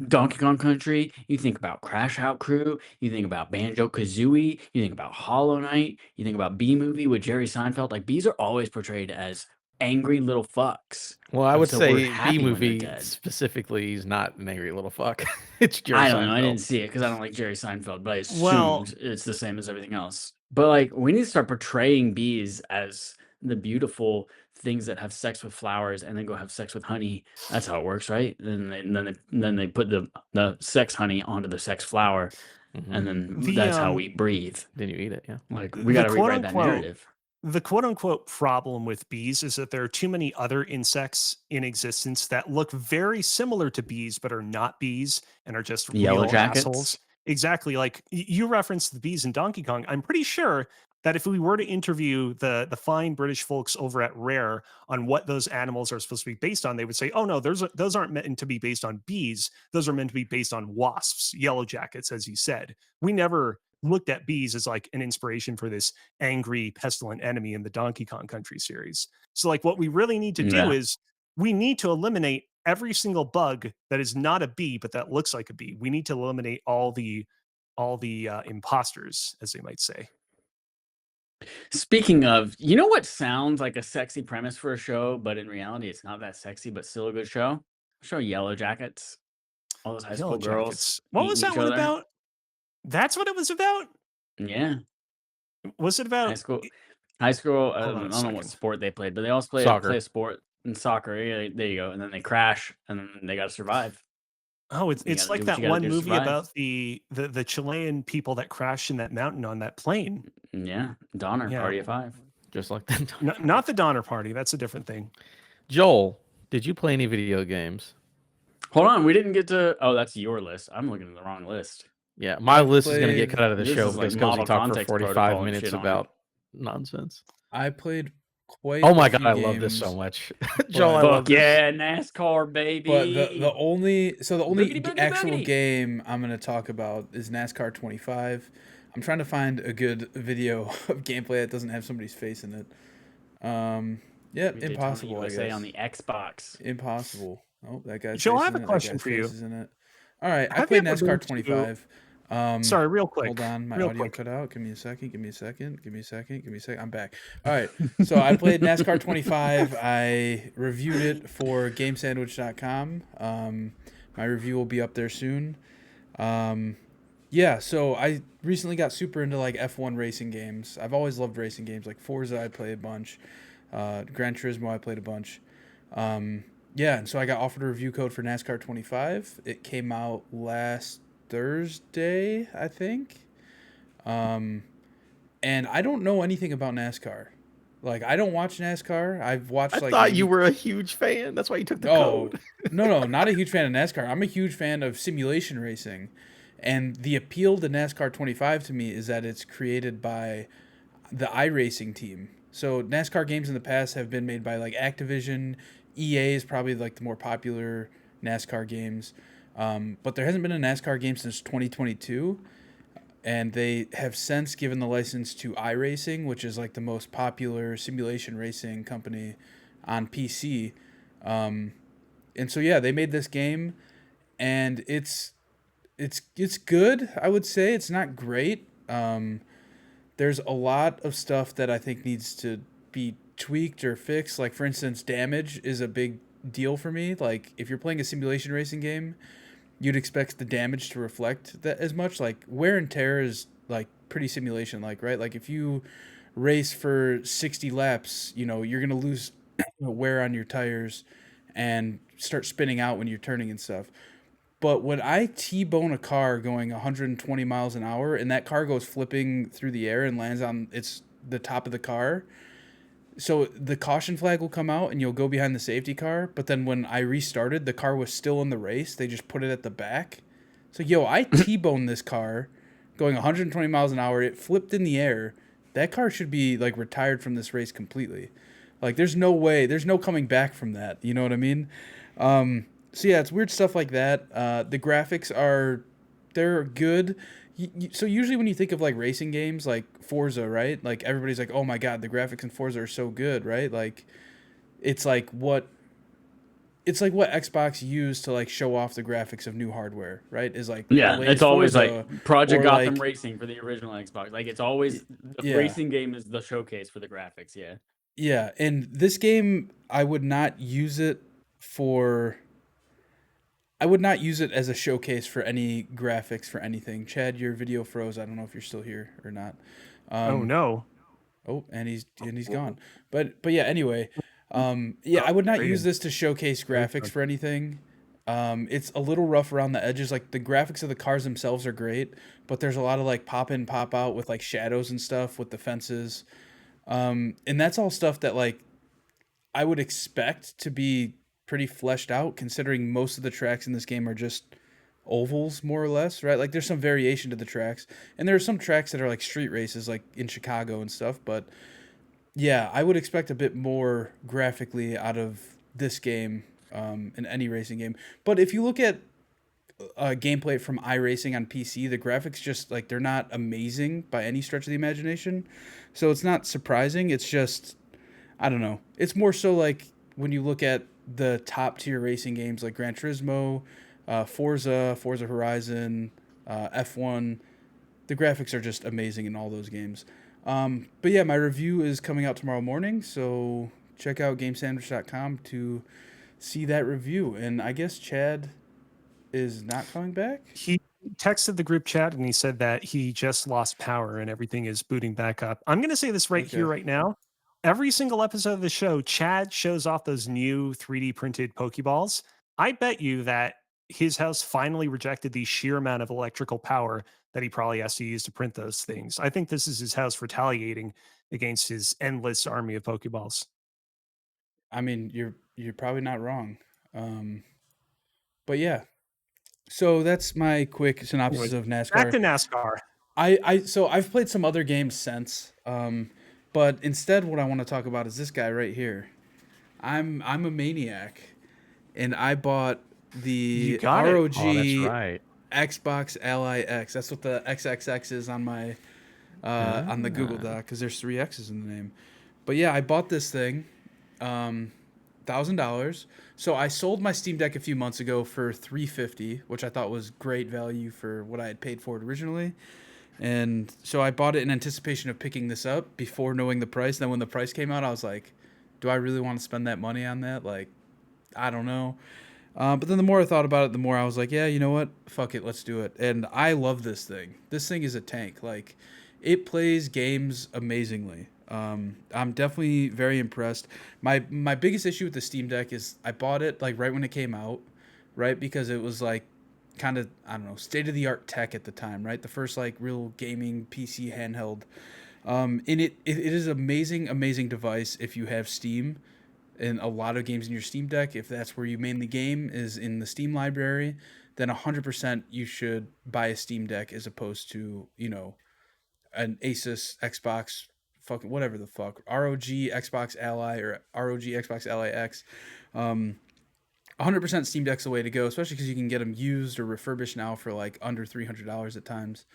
Donkey Kong Country, you think about Crash Out Crew, you think about Banjo-Kazooie, you think about Hollow Knight, you think about Bee Movie with Jerry Seinfeld, like bees are always portrayed as angry little fucks. Well, I would So we're say happy B when movie they're dead. specifically is not an angry little fuck. It's Jerry I don't know. I Seinfeld. didn't see it because I don't like Jerry Seinfeld, but I assumed Well- it's the same as everything else. But like, we need to start portraying bees as the beautiful things that have sex with flowers and then go have sex with honey. That's how it works, right? And then they put the sex honey onto the sex flower, Mhm. and then The, that's how we breathe. Then you eat it, yeah. Like, we The got to rewrite that quote-unquote narrative. The quote unquote problem with bees is that there are too many other insects in existence that look very similar to bees, but are not bees and are just Yellow real jackets? assholes. Exactly. Like you referenced the bees in Donkey Kong. I'm pretty sure that if we were to interview the fine British folks over at Rare on what those animals are supposed to be based on, they would say, "Oh no, those aren't meant to be based on bees. Those are meant to be based on wasps, yellow jackets," as you said. We never looked at bees as like an inspiration for this angry, pestilent enemy in the Donkey Kong Country series. So, like, what we really need to do Yeah. is we need to eliminate every single bug that is not a bee but that looks like a bee. We need to eliminate all the imposters, as they might say. Speaking of, you know what sounds like a sexy premise for a show, but in reality, it's not that sexy, but still a good show? Show Yellow Jackets. All those high school Yellow girls. Jackets. What was eating that each one other. about? That's what it was about? Yeah. Was it High about school. High school, I Hold on a don't know what second. sport they played, but they also Soccer. play a sport in soccer. Yeah, there you go. And then they crash, and then they got to survive. Oh, You it's gotta like do what that you gotta one do to movie survive. about the Chilean people that crashed in that mountain on that plane. Yeah, Donner, Yeah. Party of Five. Just like that. Not the Donner Party. That's a different thing. Joel, did you play any video games? Hold on, we didn't get to. Oh, that's your list. I'm looking at the wrong list. Yeah, my I've list is going to get played- cut out of the This show is like because Cozy model talked for context 45 protocol and minutes shit on it. about nonsense. I played quite. Oh my a god, few I love this so games, much. Joel, I but- love Fuck this. yeah, NASCAR baby. But the only Boogity, boogity, actual boogity. game I'm gonna talk about is NASCAR 25. I'm trying to find a good video of gameplay that doesn't have somebody's face in it. Yeah, Daytona impossible. I USA guess on the Xbox. impossible. Oh, that guy's. Joe, I face have in a it, question that guy's for you. face is in it. All right, I Have played you ever NASCAR been to- 25. Sorry, real quick. Hold on, my real audio quick. cut out. Give me a second. Give me a second. Give me a second. Give me a second. I'm back. All right. So I played NASCAR 25. I reviewed it for GameSandwich.com. My review will be up there soon. Yeah. So I recently got super into like F1 racing games. I've always loved racing games. Like Forza, I played a bunch. Gran Turismo, I played a bunch. Yeah. And so I got offered a review code for NASCAR 25. It came out last Thursday, I think. And I don't know anything about NASCAR. Like, I don't watch NASCAR. I've watched I like thought maybe- you were a huge fan. That's why you took the Oh, code. no, not a huge fan of NASCAR. I'm a huge fan of simulation racing. And the appeal to NASCAR 25 to me is that it's created by the iRacing team. So NASCAR games in the past have been made by like Activision. EA is probably like the more popular NASCAR games. But there hasn't been a NASCAR game since 2022. And they have since given the license to iRacing, which is like the most popular simulation racing company on PC. And so yeah, they made this game, and it's good. I would say it's not great. There's a lot of stuff that I think needs to be tweaked or fixed. Like for instance, damage is a big deal for me. Like if you're playing a simulation racing game, you'd expect the damage to reflect that as much. Like wear and tear is like pretty simulation like, right? Like if you race for 60 laps, you know, you're going to lose wear on your tires and start spinning out when you're turning and stuff. But when I T-bone a car going 120 miles an hour and that car goes flipping through the air and lands on the top of the car, so the caution flag will come out and you'll go behind the safety car. But then when I restarted, the car was still in the race. They just put it at the back. So, I T-boned this car going 120 miles an hour. It flipped in the air. That car should be like retired from this race completely. Like there's no way, there's no coming back from that. You know what I mean? So yeah, it's weird stuff like that. The graphics they're good. So usually when you think of like racing games like Forza, right? Like everybody's like, "Oh my god, the graphics in Forza are so good," right? Like it's like what Xbox used to like show off the graphics of new hardware, right? Is like Yeah, the latest it's always Forza, like Project or, Gotham like- Racing for the original Xbox. Like it's always the Yeah. racing game is the showcase for the graphics. Yeah. Yeah, and this game I would not use it as a showcase for any graphics for anything. Chad, your video froze. I don't know if you're still here or not. Oh no. Oh, and he's gone. But yeah, anyway, yeah, I would not use this to showcase graphics for anything. It's a little rough around the edges. Like the graphics of the cars themselves are great, but there's a lot of like pop in, pop out with like shadows and stuff with the fences. And that's all stuff that like I would expect to be pretty fleshed out, considering most of the tracks in this game are just ovals, more or less, right? Like there's some variation to the tracks, and there are some tracks that are like street races, like in Chicago and stuff. But yeah, I would expect a bit more graphically out of this game in any racing game. But if you look at gameplay from iRacing on PC, the graphics just like they're not amazing by any stretch of the imagination. So it's not surprising. It's just, I don't know. It's more so like when you look at the top tier racing games like Gran Turismo, Forza Horizon, F1, the graphics are just amazing in all those games. But yeah, my review is coming out tomorrow morning, so check out GameSandwich.com to see that review. And I guess Chad is not coming back. He texted the group chat and he said that he just lost power and everything is booting back up. I'm going to say this here, right now. Every single episode of the show, Chad shows off those new 3D printed Pokeballs. I bet you that his house finally rejected the sheer amount of electrical power that he probably has to use to print those things. I think this is his house retaliating against his endless army of Pokeballs. I mean, you're probably not wrong. But yeah. So that's my quick synopsis of NASCAR. Back to NASCAR. So I've played some other games since. But instead what I want to talk about is this guy right here. I'm a maniac, and I bought the ROG Xbox Ally X. That's what the XXX is on my on the Google Doc, because there's 3 X's in the name. But yeah, I bought this thing, $1,000. So I sold my Steam Deck a few months ago for $350, which I thought was great value for what I had paid for it originally. And so I bought it in anticipation of picking this up before knowing the price. Then when the price came out, I was like, do I really want to spend that money on that? Like, I don't know. But then the more I thought about it, the more I was like, yeah, you know what? Fuck it, let's do it. And I love this thing. This thing is a tank. Like, it plays games amazingly. I'm definitely very impressed. My biggest issue with the Steam Deck is I bought it like right when it came out, right? Because it was like kind of, I don't know, state-of-the-art tech at the time, right? The first like real gaming PC handheld. And it is amazing device if you have Steam and a lot of games in your Steam Deck. If that's where you mainly game is in the Steam library, then 100% you should buy a Steam Deck as opposed to, you know, an Asus Xbox, fucking whatever the fuck, ROG Xbox Ally or ROG Xbox Ally X. 100% Steam Deck's the way to go, especially because you can get them used or refurbished now for like under $300 at times.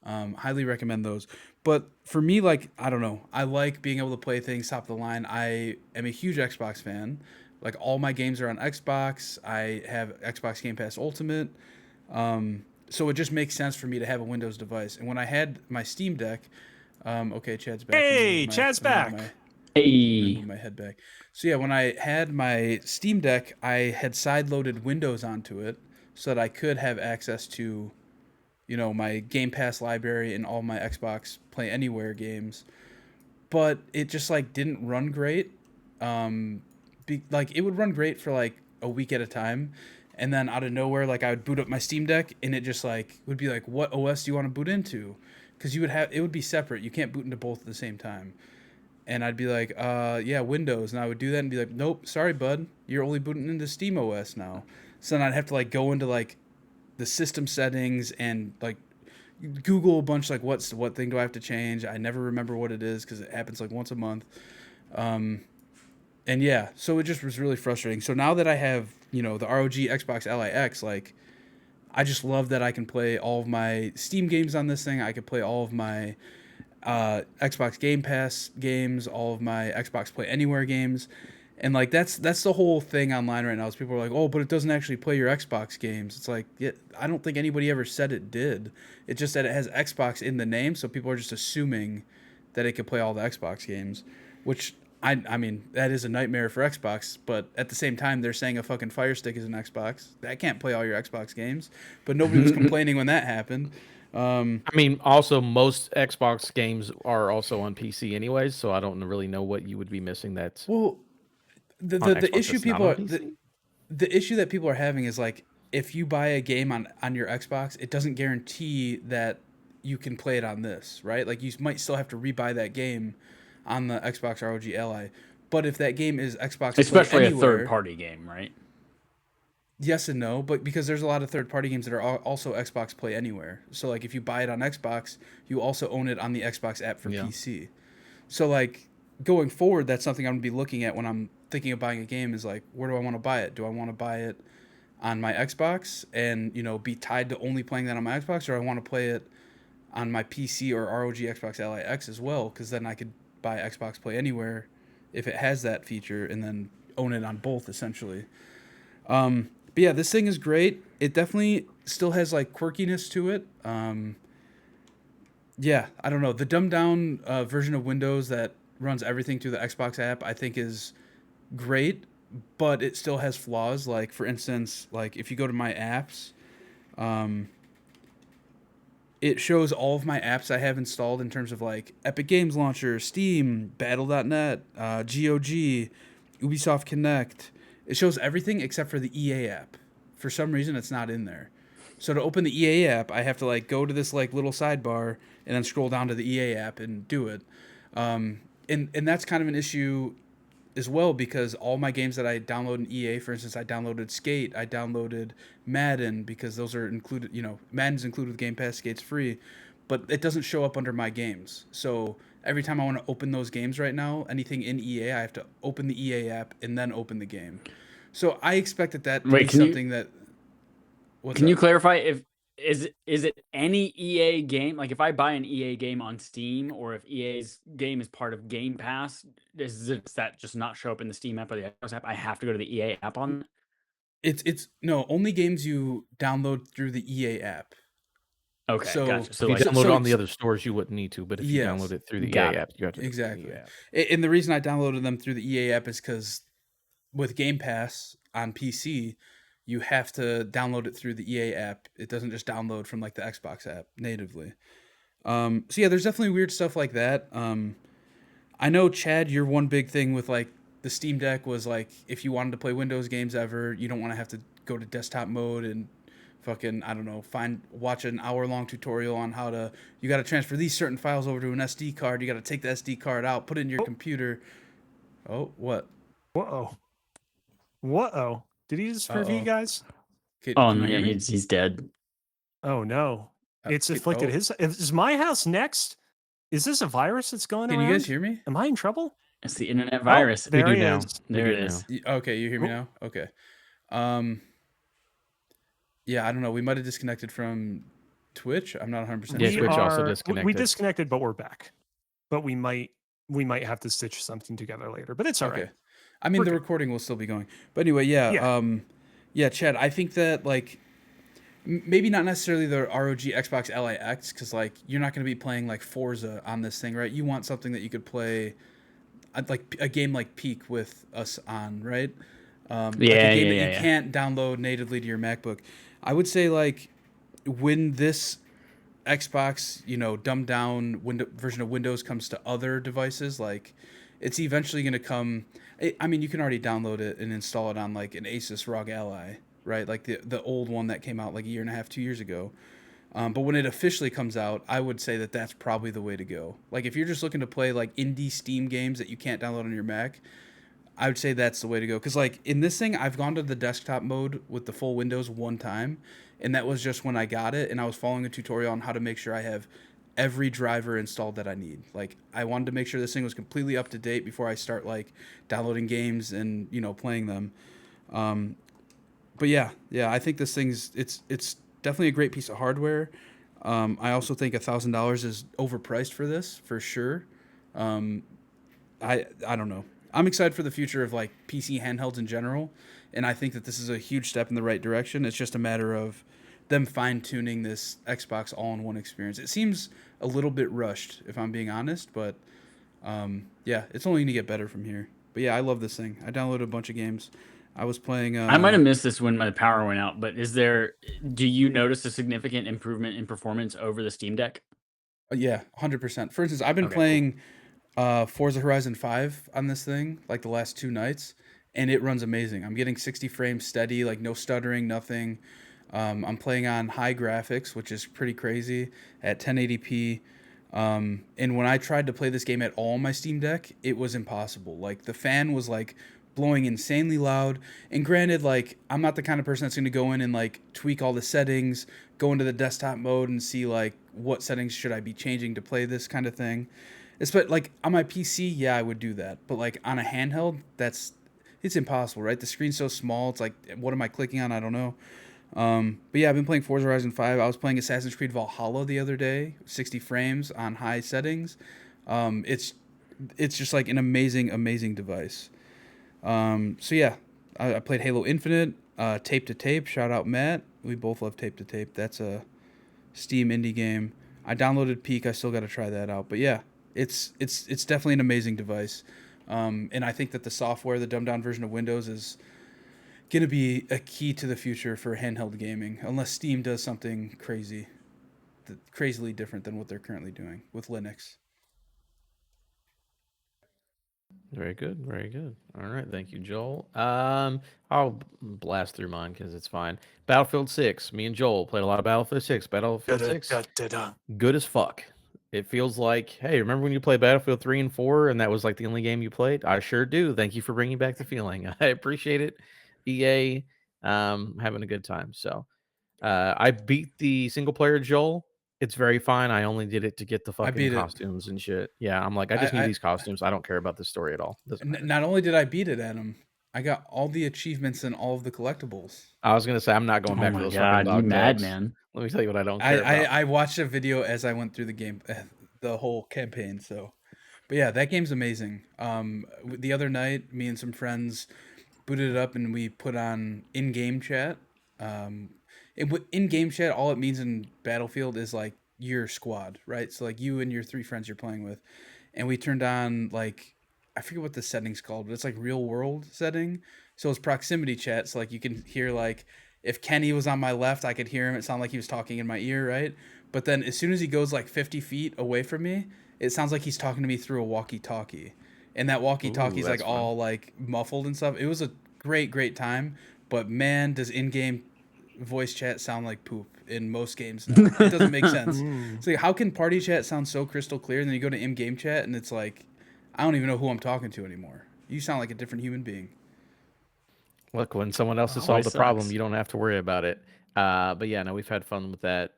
Highly recommend those. But for me, like, I don't know, I like being able to play things top of the line. I am a huge Xbox fan. Like, all my games are on Xbox. I have Xbox Game Pass Ultimate. So it just makes sense for me to have a Windows device. And when I had my Steam Deck, okay, Chad's back. Hey, Chad's back. Hey. My head back. So yeah, when I had my Steam Deck, I had side-loaded Windows onto it so that I could have access to, you know, my Game Pass library and all my Xbox Play Anywhere games. But it just like didn't run great. Like it would run great for like a week at a time, and then out of nowhere, like I would boot up my Steam Deck and it just like would be like, what OS do you want to boot into? Because it would be separate. You can't boot into both at the same time. And I'd be like, yeah, Windows. And I would do that and be like, nope, sorry, bud. You're only booting into Steam OS now. So then I'd have to like go into like the system settings and like Google a bunch, like what thing do I have to change? I never remember what it is because it happens like once a month. And yeah, so it just was really frustrating. So now that I have, you know, the ROG Xbox Ally X, like I just love that I can play all of my Steam games on this thing. I could play all of my Xbox Game Pass games, all of my Xbox Play Anywhere games, and like that's the whole thing online right now. Is people are like, oh, but it doesn't actually play your Xbox games. It's like, yeah, I don't think anybody ever said it did. It's just that it has Xbox in the name, so people are just assuming that it could play all the Xbox games, which I mean that is a nightmare for Xbox. But at the same time, they're saying a fucking Fire Stick is an Xbox that can't play all your Xbox games, but nobody was complaining when that happened. I mean, also most Xbox games are also on PC anyways, so I don't really know what you would be missing. That's well, the issue people are the issue that people are having is like if you buy a game on your Xbox, it doesn't guarantee that you can play it on this, right? Like you might still have to rebuy that game on the Xbox ROG Ally, but if that game is Xbox, especially a third-party game, right? Yes and no, but because there's a lot of third-party games that are also Xbox Play Anywhere. So, like, if you buy it on Xbox, you also own it on the Xbox app for PC. So, like, going forward, that's something I'm going to be looking at when I'm thinking of buying a game is, like, where do I want to buy it? Do I want to buy it on my Xbox and, you know, be tied to only playing that on my Xbox? Or I want to play it on my PC or ROG Xbox Ally X as well? Because then I could buy Xbox Play Anywhere if it has that feature and then own it on both, essentially. But yeah, this thing is great. It definitely still has like quirkiness to it. Yeah, I don't know. The dumbed down version of Windows that runs everything through the Xbox app, I think is great, but it still has flaws. Like for instance, like if you go to my apps, it shows all of my apps I have installed in terms of like Epic Games Launcher, Steam, Battle.net, GOG, Ubisoft Connect. It shows everything except for the EA app. For some reason, it's not in there. So to open the EA app, I have to like go to this like little sidebar and then scroll down to the EA app and do it. And that's kind of an issue as well, because all my games that I download in EA, for instance, I downloaded Skate, I downloaded Madden, because those are included, Madden's included with Game Pass, Skate's free, but it doesn't show up under my games. So every time I want to open those games right now, anything in EA, I have to open the EA app and then open the game. So I expect that to be something that... Can you clarify if is it any EA game? Like if I buy an EA game on Steam, or if EA's game is part of Game Pass, does that just not show up in the Steam app or the Xbox app? I have to go to the EA app on. It's no, only games you download through the EA app. Okay, so, gotcha. So if you download on the other stores, you wouldn't need to, but if you download it through the EA app, you have to. Exactly. And the reason I downloaded them through the EA app is because with Game Pass on PC, you have to download it through the EA app. It doesn't just download from like the Xbox app natively. So yeah, there's definitely weird stuff like that. I know, Chad, your one big thing with like the Steam Deck was like, if you wanted to play Windows games ever, you don't want to have to go to desktop mode and fucking, I don't know, watch an hour-long tutorial on you got to transfer these certain files over to an SD card. You got to take the SD card out, put it in your computer. Oh, what? Whoa. Did he just review, guys? No, he's dead. Oh no. It's afflicted his... Is my house next? Is this a virus that's going around? Can you guys hear me? Am I in trouble? It's the internet virus. There we do he now. is. There it is. Okay, you hear me now? Okay. Yeah, I don't know. We might have disconnected from Twitch. I'm not 100% Yeah, sure. Twitch also disconnected. We disconnected, but we're back. But we might have to stitch something together later. But it's all right. I mean, the recording will still be going. But anyway, yeah, Chad, I think that like maybe not necessarily the ROG Xbox Ally X, because like you're not going to be playing like Forza on this thing, right? You want something that you could play like a game like Peak with us on, right? Like a game that you can't download natively to your MacBook. I would say like when this Xbox, dumbed down version of Windows comes to other devices, like it's eventually going to come. I mean, you can already download it and install it on like an Asus ROG Ally, right? Like the old one that came out like a year and a half, 2 years ago. But when it officially comes out, I would say that that's probably the way to go. Like if you're just looking to play like indie Steam games that you can't download on your Mac, I would say that's the way to go. Because like in this thing, I've gone to the desktop mode with the full Windows one time, and that was just when I got it, and I was following a tutorial on how to make sure I have every driver installed that I need. Like I wanted to make sure this thing was completely up to date before I start like downloading games and playing them. But yeah, I think this thing's it's definitely a great piece of hardware. I also think $1,000 is overpriced for this for sure. I don't know. I'm excited for the future of like PC handhelds in general, and I think that this is a huge step in the right direction. It's just a matter of them fine-tuning this Xbox all-in-one experience. It seems a little bit rushed, if I'm being honest, but yeah, it's only going to get better from here. But yeah, I love this thing. I downloaded a bunch of games. I was playing... I might have missed this when my power went out, but do you notice a significant improvement in performance over the Steam Deck? Yeah, 100%. For instance, I've been playing Forza Horizon 5 on this thing, like the last 2 nights, and it runs amazing. I'm getting 60 frames steady, like no stuttering, nothing. I'm playing on high graphics, which is pretty crazy, at 1080p. And when I tried to play this game at all on my Steam Deck, it was impossible. Like the fan was like blowing insanely loud. And granted, like I'm not the kind of person that's going to go in and like tweak all the settings, go into the desktop mode and see like what settings should I be changing to play this kind of thing. But like on my PC, yeah, I would do that. But like on a handheld, it's impossible, right? The screen's so small. It's like, what am I clicking on? I don't know. But yeah, I've been playing Forza Horizon 5. I was playing Assassin's Creed Valhalla the other day, 60 frames on high settings. It's just like an amazing device. So yeah, I played Halo Infinite, Tape to Tape. Shout out Matt. We both love Tape to Tape. That's a Steam indie game. I downloaded Peak. I still got to try that out. But yeah, it's definitely an amazing device. And I think that the software, the dumbed down version of Windows, is going to be a key to the future for handheld gaming, unless Steam does something crazy. crazily different than what they're currently doing with Linux. Very good, very good. All right, thank you, Joel. I'll blast through mine because it's fine. Battlefield 6. Me and Joel played a lot of Battlefield 6. Battlefield 6, good as fuck. It feels like, hey, remember when you played Battlefield 3 and 4 and that was like the only game you played? I sure do. Thank you for bringing back the feeling. I appreciate it. EA, having a good time. So, I beat the single player, Joel. It's very fine. I only did it to get the fucking costumes and shit. Yeah, I'm like, I just need these costumes. I don't care about the story at all. Not only did I beat it, Adam, I got all the achievements and all of the collectibles. I was gonna say I'm not going back to those fucking dog tags. Madman. Let me tell you what I don't care about. I watched a video as I went through the game, the whole campaign. So, but yeah, that game's amazing. The other night, me and some friends booted it up and we put on in-game chat. In-game chat, all it means in Battlefield is like your squad, right? So like you and your 3 friends you're playing with, and we turned on like, I forget what the setting's called, but it's like real world setting. So it's proximity chat. So like you can hear like if Kenny was on my left, I could hear him. It sounded like he was talking in my ear, right? But then as soon as he goes like 50 feet away from me, it sounds like he's talking to me through a walkie-talkie. And that walkie-talkie is like all like muffled and stuff. It was a great time. But man, does in-game voice chat sound like poop in most games now. It doesn't make sense. So how can party chat sound so crystal clear and then you go to in-game chat and it's like, I don't even know who I'm talking to anymore. You sound like a different human being. Look, when someone else has solved the problem, you don't have to worry about it. But yeah, no, we've had fun with that,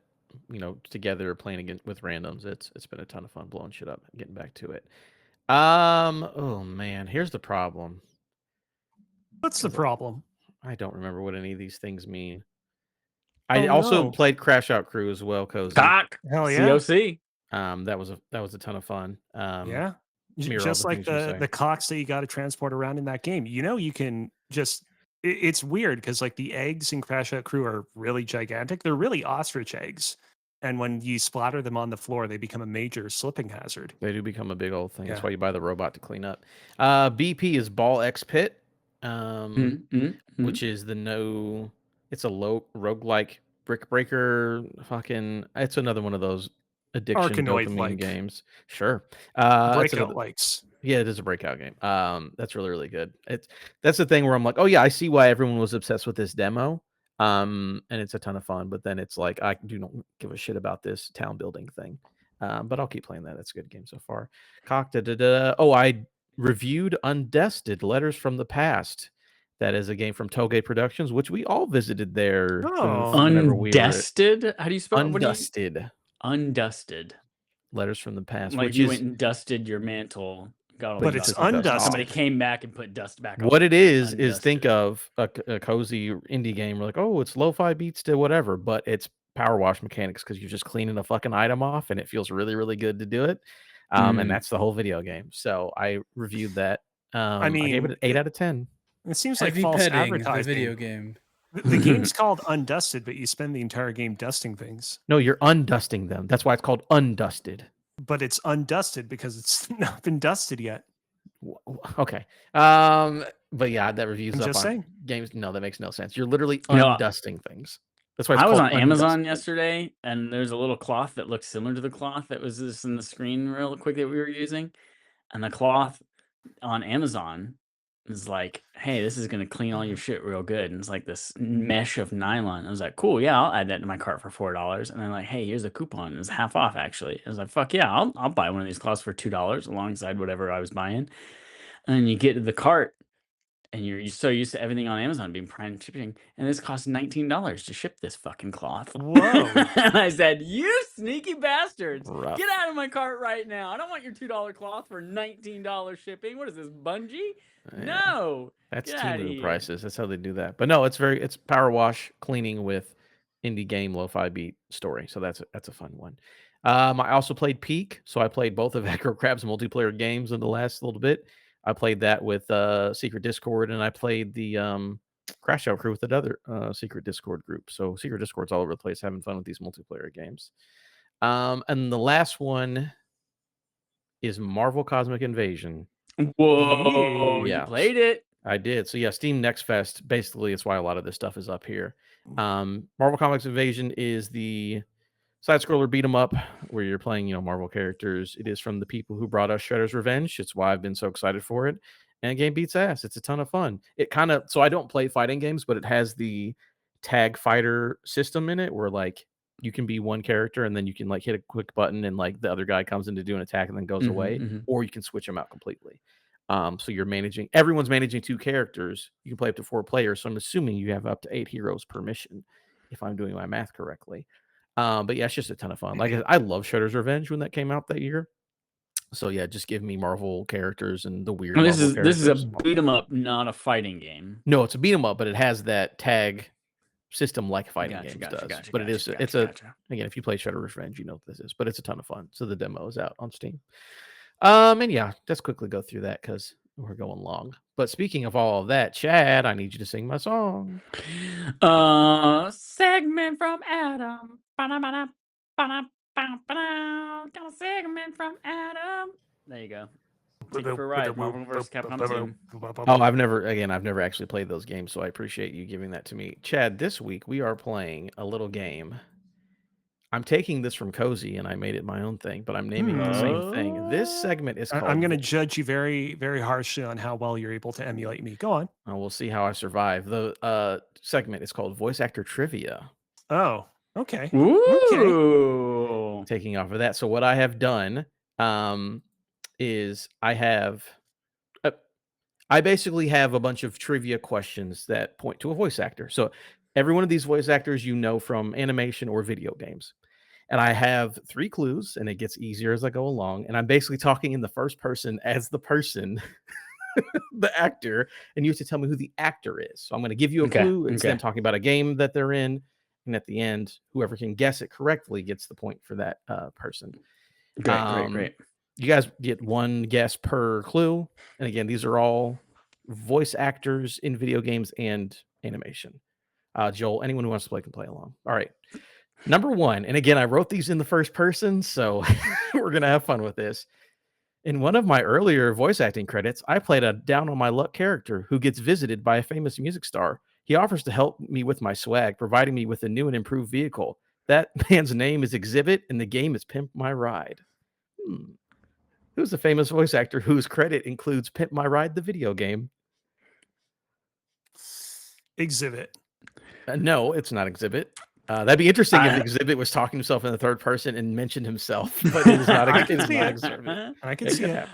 together playing again with randoms. It's been a ton of fun blowing shit up, getting back to it. Oh man, here's the problem. What's the problem? I don't remember what any of these things mean. I also played Crash Out Crew as well, Cozy. Hell yeah. COC. That was a ton of fun. Yeah. Just like the cocks that you got to transport around in that game. You can just, it's weird because like the eggs in Crash Out Crew are really gigantic. They're really ostrich eggs. And when you splatter them on the floor, they become a major slipping hazard. They do become a big old thing. Yeah. That's why you buy the robot to clean up. BP is Ball X Pit, which is it's a roguelike brick breaker. It's another one of those addiction dopamine games. Sure. Breakout likes. Yeah, it is a breakout game. That's really, really good. That's the thing where I'm like, oh yeah, I see why everyone was obsessed with this demo. And it's a ton of fun, but then it's like I do not give a shit about this town building thing. But I'll keep playing that. It's a good game so far. I reviewed Undusted Letters from the Past. That is a game from Toge Productions, which we all visited there. Undusted? How do you spell it? Undusted. Undusted. Letters from the Past. Like you went and dusted your mantle. But it's undusted. Somebody came back and put dust back on. What it is think of a cozy indie game. We're like, oh, it's lo-fi beats to whatever, but it's power wash mechanics because you're just cleaning a fucking item off and it feels really, really good to do it. And that's the whole video game. So I reviewed that. I gave it an 8 out of 10. It seems like false advertising. The video game. The game's called Undusted, but you spend the entire game dusting things. No, you're undusting them. That's why it's called Undusted. But it's undusted because it's not been dusted yet. Okay. But yeah, that review's up on games. No, that makes no sense. You're literally undusting things. That's why I was on Amazon yesterday, and there's a little cloth that looks similar to the cloth that was just in the screen real quick that we were using. And the cloth on Amazon is like, hey, this is going to clean all your shit real good. And it's like this mesh of nylon. I was like, cool, yeah, I'll add that to my cart for $4. And then like, hey, here's a coupon. It's half off, actually. I was like, fuck yeah, I'll buy one of these cloths for $2 alongside whatever I was buying. And then you get to the cart, and you're so used to everything on Amazon being prime shipping, and this costs $19 to ship this fucking cloth. Whoa. And I said, you sneaky bastards, rough. Get out of my cart right now. I don't want your $2 cloth for $19 shipping. What is this, Bungie? Yeah. No. That's Temu prices. That's how they do that. But no, it's power wash cleaning with indie game lo-fi beat story. So that's a fun one. I also played Peak. So I played both of Acro Crab's multiplayer games in the last little bit. I played that with Secret Discord, and I played the Crash Out Crew with another Secret Discord group. So Secret Discord's all over the place, having fun with these multiplayer games. And the last one is Marvel Cosmic Invasion. Whoa, yeah. You played it. I did. So yeah, Steam Next Fest, basically it's why a lot of this stuff is up here. Marvel Comics Invasion is the Side-scroller beat 'em up where you're playing, Marvel characters. It is from the people who brought us Shredder's Revenge. It's why I've been so excited for it. And the game beats ass. It's a ton of fun. So I don't play fighting games, but it has the tag fighter system in it where like you can be one character and then you can like hit a quick button and like the other guy comes in to do an attack and then goes away, or you can switch them out completely. So everyone's managing 2 characters. You can play up to 4 players. So I'm assuming you have up to 8 heroes per mission, if I'm doing my math correctly. But yeah, it's just a ton of fun. Like I love Shredder's Revenge when that came out that year. So yeah, just give me Marvel characters and the weird. This is a beat 'em up, not a fighting game. No, it's a beat 'em up, but it has that tag system like fighting games does. But it's again, if you play Shredder's Revenge, you know what this is. But it's a ton of fun. So the demo is out on Steam. And yeah, let's quickly go through that because we're going long. But speaking of all of that, Chad, I need you to sing my song. Segment from Adam. Got a segment from Adam. There you go. Take it for a ride. Marvel vs. Capcom 2. Oh, I've never actually played those games, so I appreciate you giving that to me. Chad, this week we are playing a little game. I'm taking this from Cozy, and I made it my own thing, but I'm naming it the same thing. This segment is called... I'm going to judge you very, very harshly on how well you're able to emulate me. Go on. We'll see how I survive. The segment is called Voice Actor Trivia. Oh, okay. Ooh. Okay. Taking off of that. So what I have done is I basically have a bunch of trivia questions that point to a voice actor. So every one of these voice actors from animation or video games. And I have 3 clues, and it gets easier as I go along. And I'm basically talking in the first person as the person, the actor, and you have to tell me who the actor is. So I'm going to give you a clue. It's them talking about a game that they're in. And at the end, whoever can guess it correctly gets the point for that person. Great. You guys get 1 guess per clue. And again, these are all voice actors in video games and animation. Joel, anyone who wants to play can play along. All right. Number 1. And again, I wrote these in the first person, so we're going to have fun with this. In one of my earlier voice acting credits, I played a down-on-my-luck character who gets visited by a famous music star. He offers to help me with my swag, providing me with a new and improved vehicle. That man's name is Exhibit, and the game is Pimp My Ride. Who's the famous voice actor whose credit includes Pimp My Ride, the video game? Exhibit. No, it's not Exhibit. That'd be interesting if Exhibit was talking to himself in the third person and mentioned himself, but it is not Exhibit. I can see it.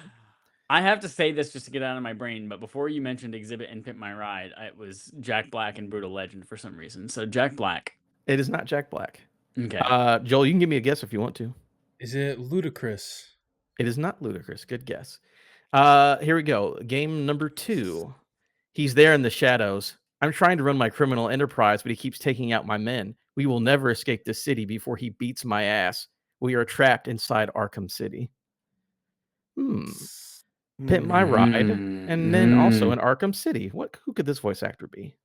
I have to say this just to get out of my brain, but before you mentioned Exhibit and Pimp My Ride, it was Jack Black and Brutal Legend for some reason. So Jack Black. It is not Jack Black. Okay. Joel, you can give me a guess if you want to. Is it Ludacris? It is not Ludacris. Good guess. Here we go. Game number 2. He's there in the shadows. I'm trying to run my criminal enterprise, but he keeps taking out my men. We will never escape this city before he beats my ass. We are trapped inside Arkham City. Pimp My Ride, and then also in Arkham City. Who could this voice actor be?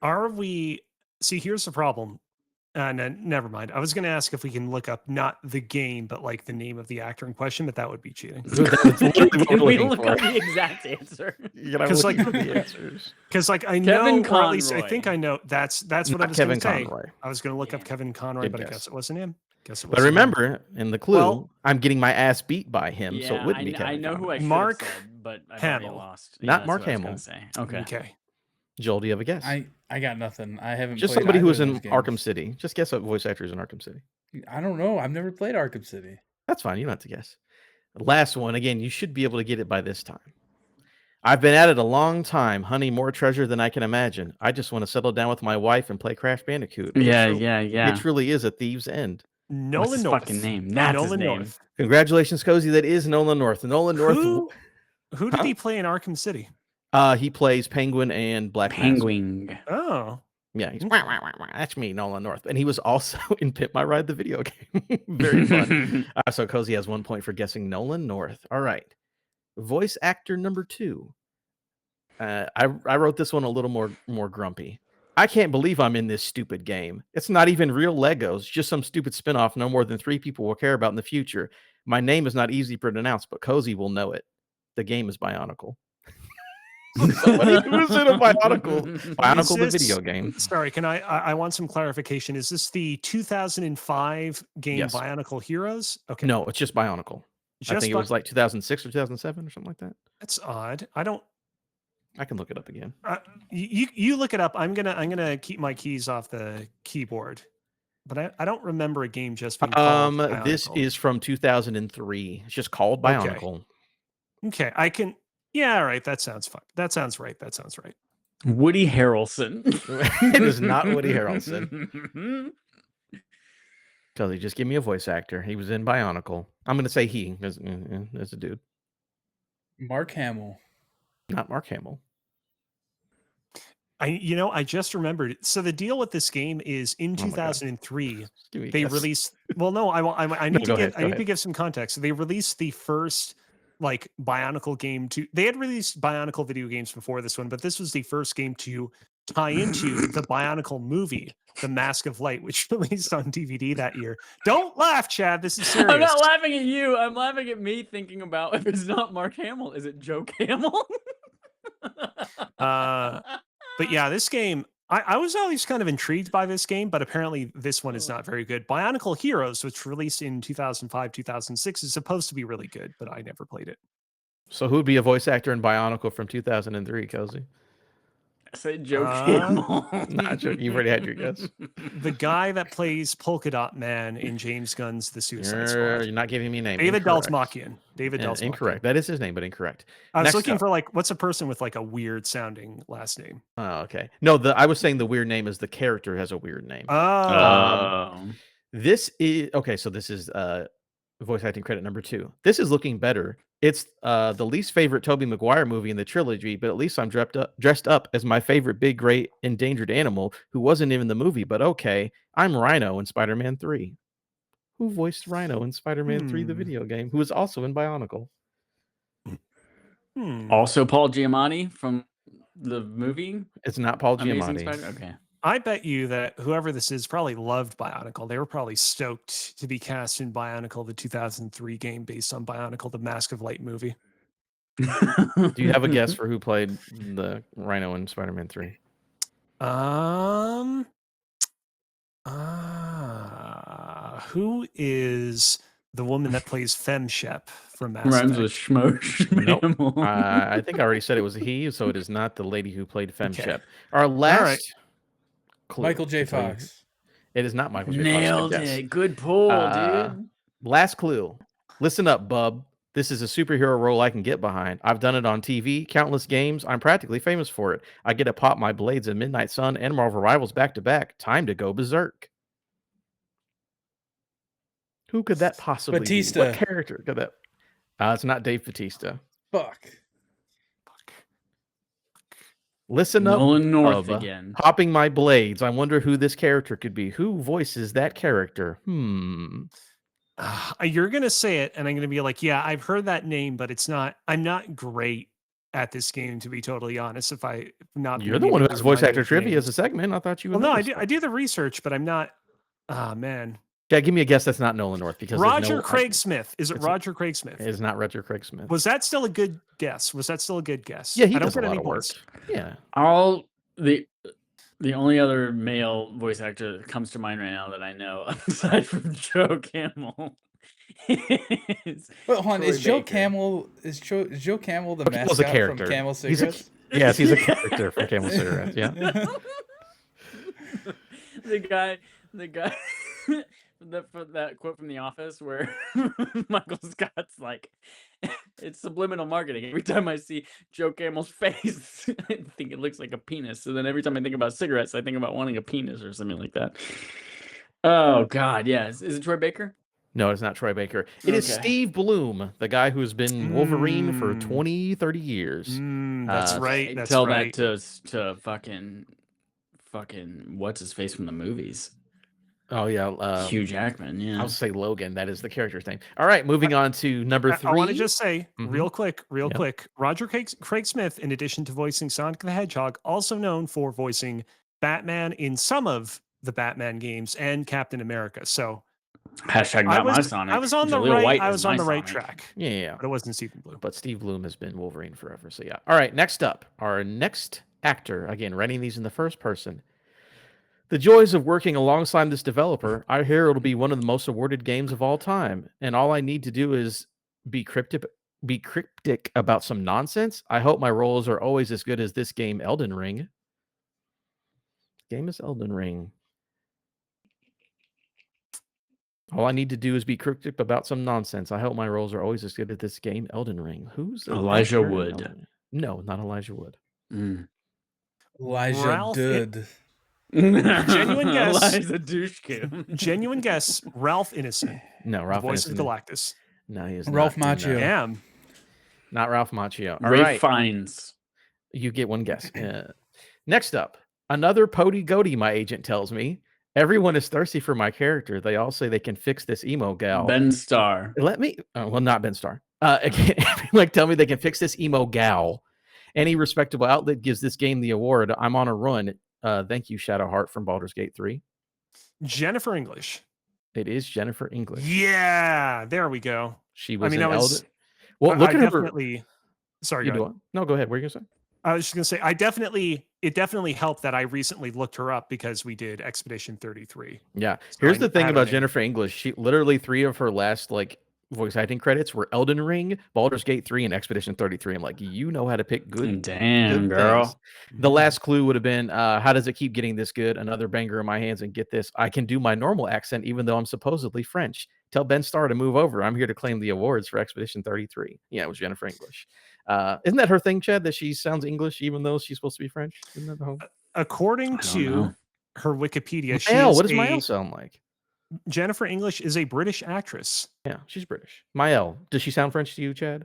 Are we... See, here's the problem. No, never mind. I was going to ask if we can look up not the game, but like the name of the actor in question, but that would be cheating. Can we look up the exact answer? Because I know, or at least I think I know. That's what I was going to say. I was going to look up Kevin Conroy, but I guess it wasn't him. But remember, in the clue, I'm getting my ass beat by him, so it wouldn't be Kevin. I know who I should Mark have said, but I've Hamill. lost. Not Mark Hamill. Okay. Joel, do you have a guess? I got nothing. I haven't. Just played somebody who was either in of those games. Arkham City. Just guess what voice actor is in Arkham City. I don't know. I've never played Arkham City. That's fine. You don't have to guess. Last one. Again, you should be able to get it by this time. I've been at it a long time, honey, more treasure than I can imagine. I just want to settle down with my wife and play Crash Bandicoot. Yeah. It truly is a thieves' end. Nolan What's his North. fucking name? That's Nolan his name. North. Congratulations, Cozy. That is Nolan North. Nolan North. Who did he play in Arkham City? He plays Penguin and Black Penguin. Mask. Oh. Yeah, he's that's me, Nolan North. And he was also in Pimp My Ride, the video game. Very fun. So Cozy has 1 point for guessing Nolan North. All right. Voice actor number 2. I wrote this one a little more grumpy. I can't believe I'm in this stupid game. It's not even real Legos, just some stupid spinoff no more than 3 people will care about in the future. My name is not easy to pronounce, but Cozy will know it. The game is Bionicle. Somebody who's in a Bionicle the video game. Sorry, can I want some clarification. Is this the 2005 game Yes. Bionicle Heroes? Okay. No, it's just Bionicle. I think it was like 2006 or 2007 or something like that. That's odd. I can look it up again. You look it up. I'm gonna keep my keys off the keyboard. But I don't remember a game just being called Bionicle. This is from 2003. It's just called Bionicle. Okay, I can. Yeah, all right. That sounds fun. That sounds right. Woody Harrelson. It is not Woody Harrelson. Kelly, just give me a voice actor. He was in Bionicle. I'm going to say he. As a dude. Mark Hamill. Not Mark Hamill. I just remembered. So the deal with this game is in 2003 they released. Well, no, I need to give some context. They released the first like Bionicle game they had released Bionicle video games before this one, but this was the first game to tie into the Bionicle movie, The Mask of Light, which released on DVD that year. Don't laugh, Chad. This is serious. I'm not laughing at you. I'm laughing at me thinking about if it's not Mark Hamill, is it Joe Camel? But yeah, this game, I was always kind of intrigued by this game, but apparently this one is not very good. Bionicle Heroes, which released in 2005, 2006, is supposed to be really good, but I never played it. So who would be a voice actor in Bionicle from 2003, Kelsey? I said Joe Camel. Not Joe. You've already had your guess. The guy that plays Polka Dot Man in James Gunn's The Suicide Squad. You're not giving me a name. David Dalsmakian. David Dalsmakian. Incorrect. That is his name, but incorrect. I was looking for like, what's a person with like a weird sounding last name? Oh, okay. No, I was saying the weird name is the character has a weird name. This is okay. So this is voice acting credit number 2. This is looking better. It's the least favorite Tobey Maguire movie in the trilogy, but at least I'm dressed up as my favorite big, great, endangered animal who wasn't even in the movie, but okay. I'm Rhino in Spider-Man 3. Who voiced Rhino in Spider-Man 3, the video game, who was also in Bionicle? Also Paul Giamatti from the movie? It's not Paul Giamatti. Okay. I bet you that whoever this is probably loved Bionicle. They were probably stoked to be cast in Bionicle, the 2003 game based on Bionicle, the Mask of Light movie. Do you have a guess for who played the Rhino in Spider-Man 3? Who is the woman that plays FemShep from Mass Rhymes Effect? with Schmo. Nope. I think I already said it was a he, so it is not the lady who played FemShep. Our last clue. Michael J. Fox. It is not Michael J. Nailed Fox. it. Good pull, dude. Last clue. Listen up, bub. This is a superhero role I can get behind. I've done it on TV, countless games. I'm practically famous for it. I get to pop my blades in Midnight Sun and Marvel Rivals back to back. Time to go berserk. Who could that possibly be? What character could that? It's not Dave Bautista. Fuck. Listen up, Nolan North again. Popping my blades. I wonder who this character could be. Who voices that character? You're gonna say it, and I'm gonna be like, yeah, I've heard that name, but it's not. I'm not great at this game, to be totally honest. You're the one who has voice actor trivia as a segment. I thought you would. Well, no, I do the research, but I'm not. Ah, man. Yeah, give me a guess. That's not Nolan North because Roger Craig Smith. Is it Roger Craig Smith? It is not Roger Craig Smith. Was that still a good guess? Yeah, he does a lot of work. Yeah. The only other male voice actor that comes to mind right now that I know, aside from Joe Camel, is hold on. Is Joe Camel the mascot from Camel Cigarettes? Yes, he's a character from Camel Cigarettes. Yeah. the guy. That quote from The Office where Michael Scott's like, it's subliminal marketing. Every time I see Joe Camel's face, I think it looks like a penis. So then every time I think about cigarettes, I think about wanting a penis or something like that. Oh, God, yes. Is it Troy Baker? No, it's not Troy Baker. It is Steve Blum, the guy who's been Wolverine for 20, 30 years. That's right. Tell that to fucking what's his face from the movies. Oh, yeah. Hugh Jackman, yeah. I'll say Logan. That is the character's name. All right, moving on to number 3. I want to just say, real quick, Roger Craig Smith, in addition to voicing Sonic the Hedgehog, also known for voicing Batman in some of the Batman games and Captain America. So Hashtag not my Sonic. I was on the Jaleel right. White I is was my on the right Sonic. track. Yeah. But it wasn't Stephen Blue. But Steve Bloom has been Wolverine forever. So yeah. All right. Next up, our next actor. Again, writing these in the first person. The joys of working alongside this developer. I hear it'll be one of the most awarded games of all time, and all I need to do is be cryptic about some nonsense. I hope my roles are always as good as this game, Elden Ring. Game is Elden Ring. All I need to do is be cryptic about some nonsense. I hope my roles are always as good at this game, Elden Ring. Who's Elijah Wood? No, not Elijah Wood. Elijah Ralph Good. Genuine guess. Eliza Dushku. Genuine guess. Ralph Innocent. No, Ralph the voice Innocent. of Galactus. No, he is Ralph not. Macchio. Damn. Not Ralph Macchio. All Ray right. Fiennes. You get one guess. Next up, another Pody Goaty, my agent tells me. Everyone is thirsty for my character. They all say they can fix this emo gal. Ben Starr. Let me, well, not Ben Starr. Everyone tell me they can fix this emo gal. Any respectable outlet gives this game the award. I'm on a run. Thank you, Shadowheart from Baldur's Gate 3. Jennifer English. It is Jennifer English. Yeah, there we go. She was I Elden. Well, look at definitely. Sorry, her. go ahead. No, go ahead. What are you gonna say? I was just gonna say, it definitely helped that I recently looked her up because we did Expedition 33. Yeah. So Here's the thing had her about name. Jennifer English. She literally 3 of her last voice acting credits were Elden Ring, Baldur's Gate 3, and Expedition 33. I'm like, you know how to pick good. Damn, good girl. things. The last clue would have been, how does it keep getting this good? Another banger in my hands, and get this. I can do my normal accent even though I'm supposedly French. Tell Ben Starr to move over. I'm here to claim the awards for Expedition 33. Yeah, it was Jennifer English. Isn't that her thing, Chad, that she sounds English even though she's supposed to be French? Isn't that the whole... According to her Wikipedia, what does Mael sound like? Jennifer English is a British actress. Yeah, she's British. Mael, does she sound French to you, Chad?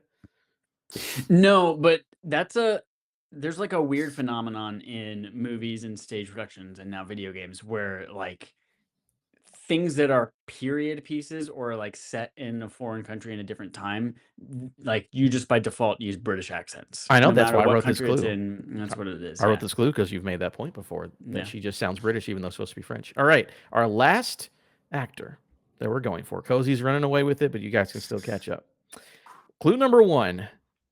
No, but there's like a weird phenomenon in movies and stage productions and now video games where like things that are period pieces or like set in a foreign country in a different time, like you just by default use British accents. I know, no that's why I what wrote this country it's clue. in, that's what it is. I wrote this clue because you've made that point before that Yeah. she just sounds British even though it's supposed to be French. All right, our last actor that we're going for. Cozy's running away with it, but you guys can still catch up. Clue number 1.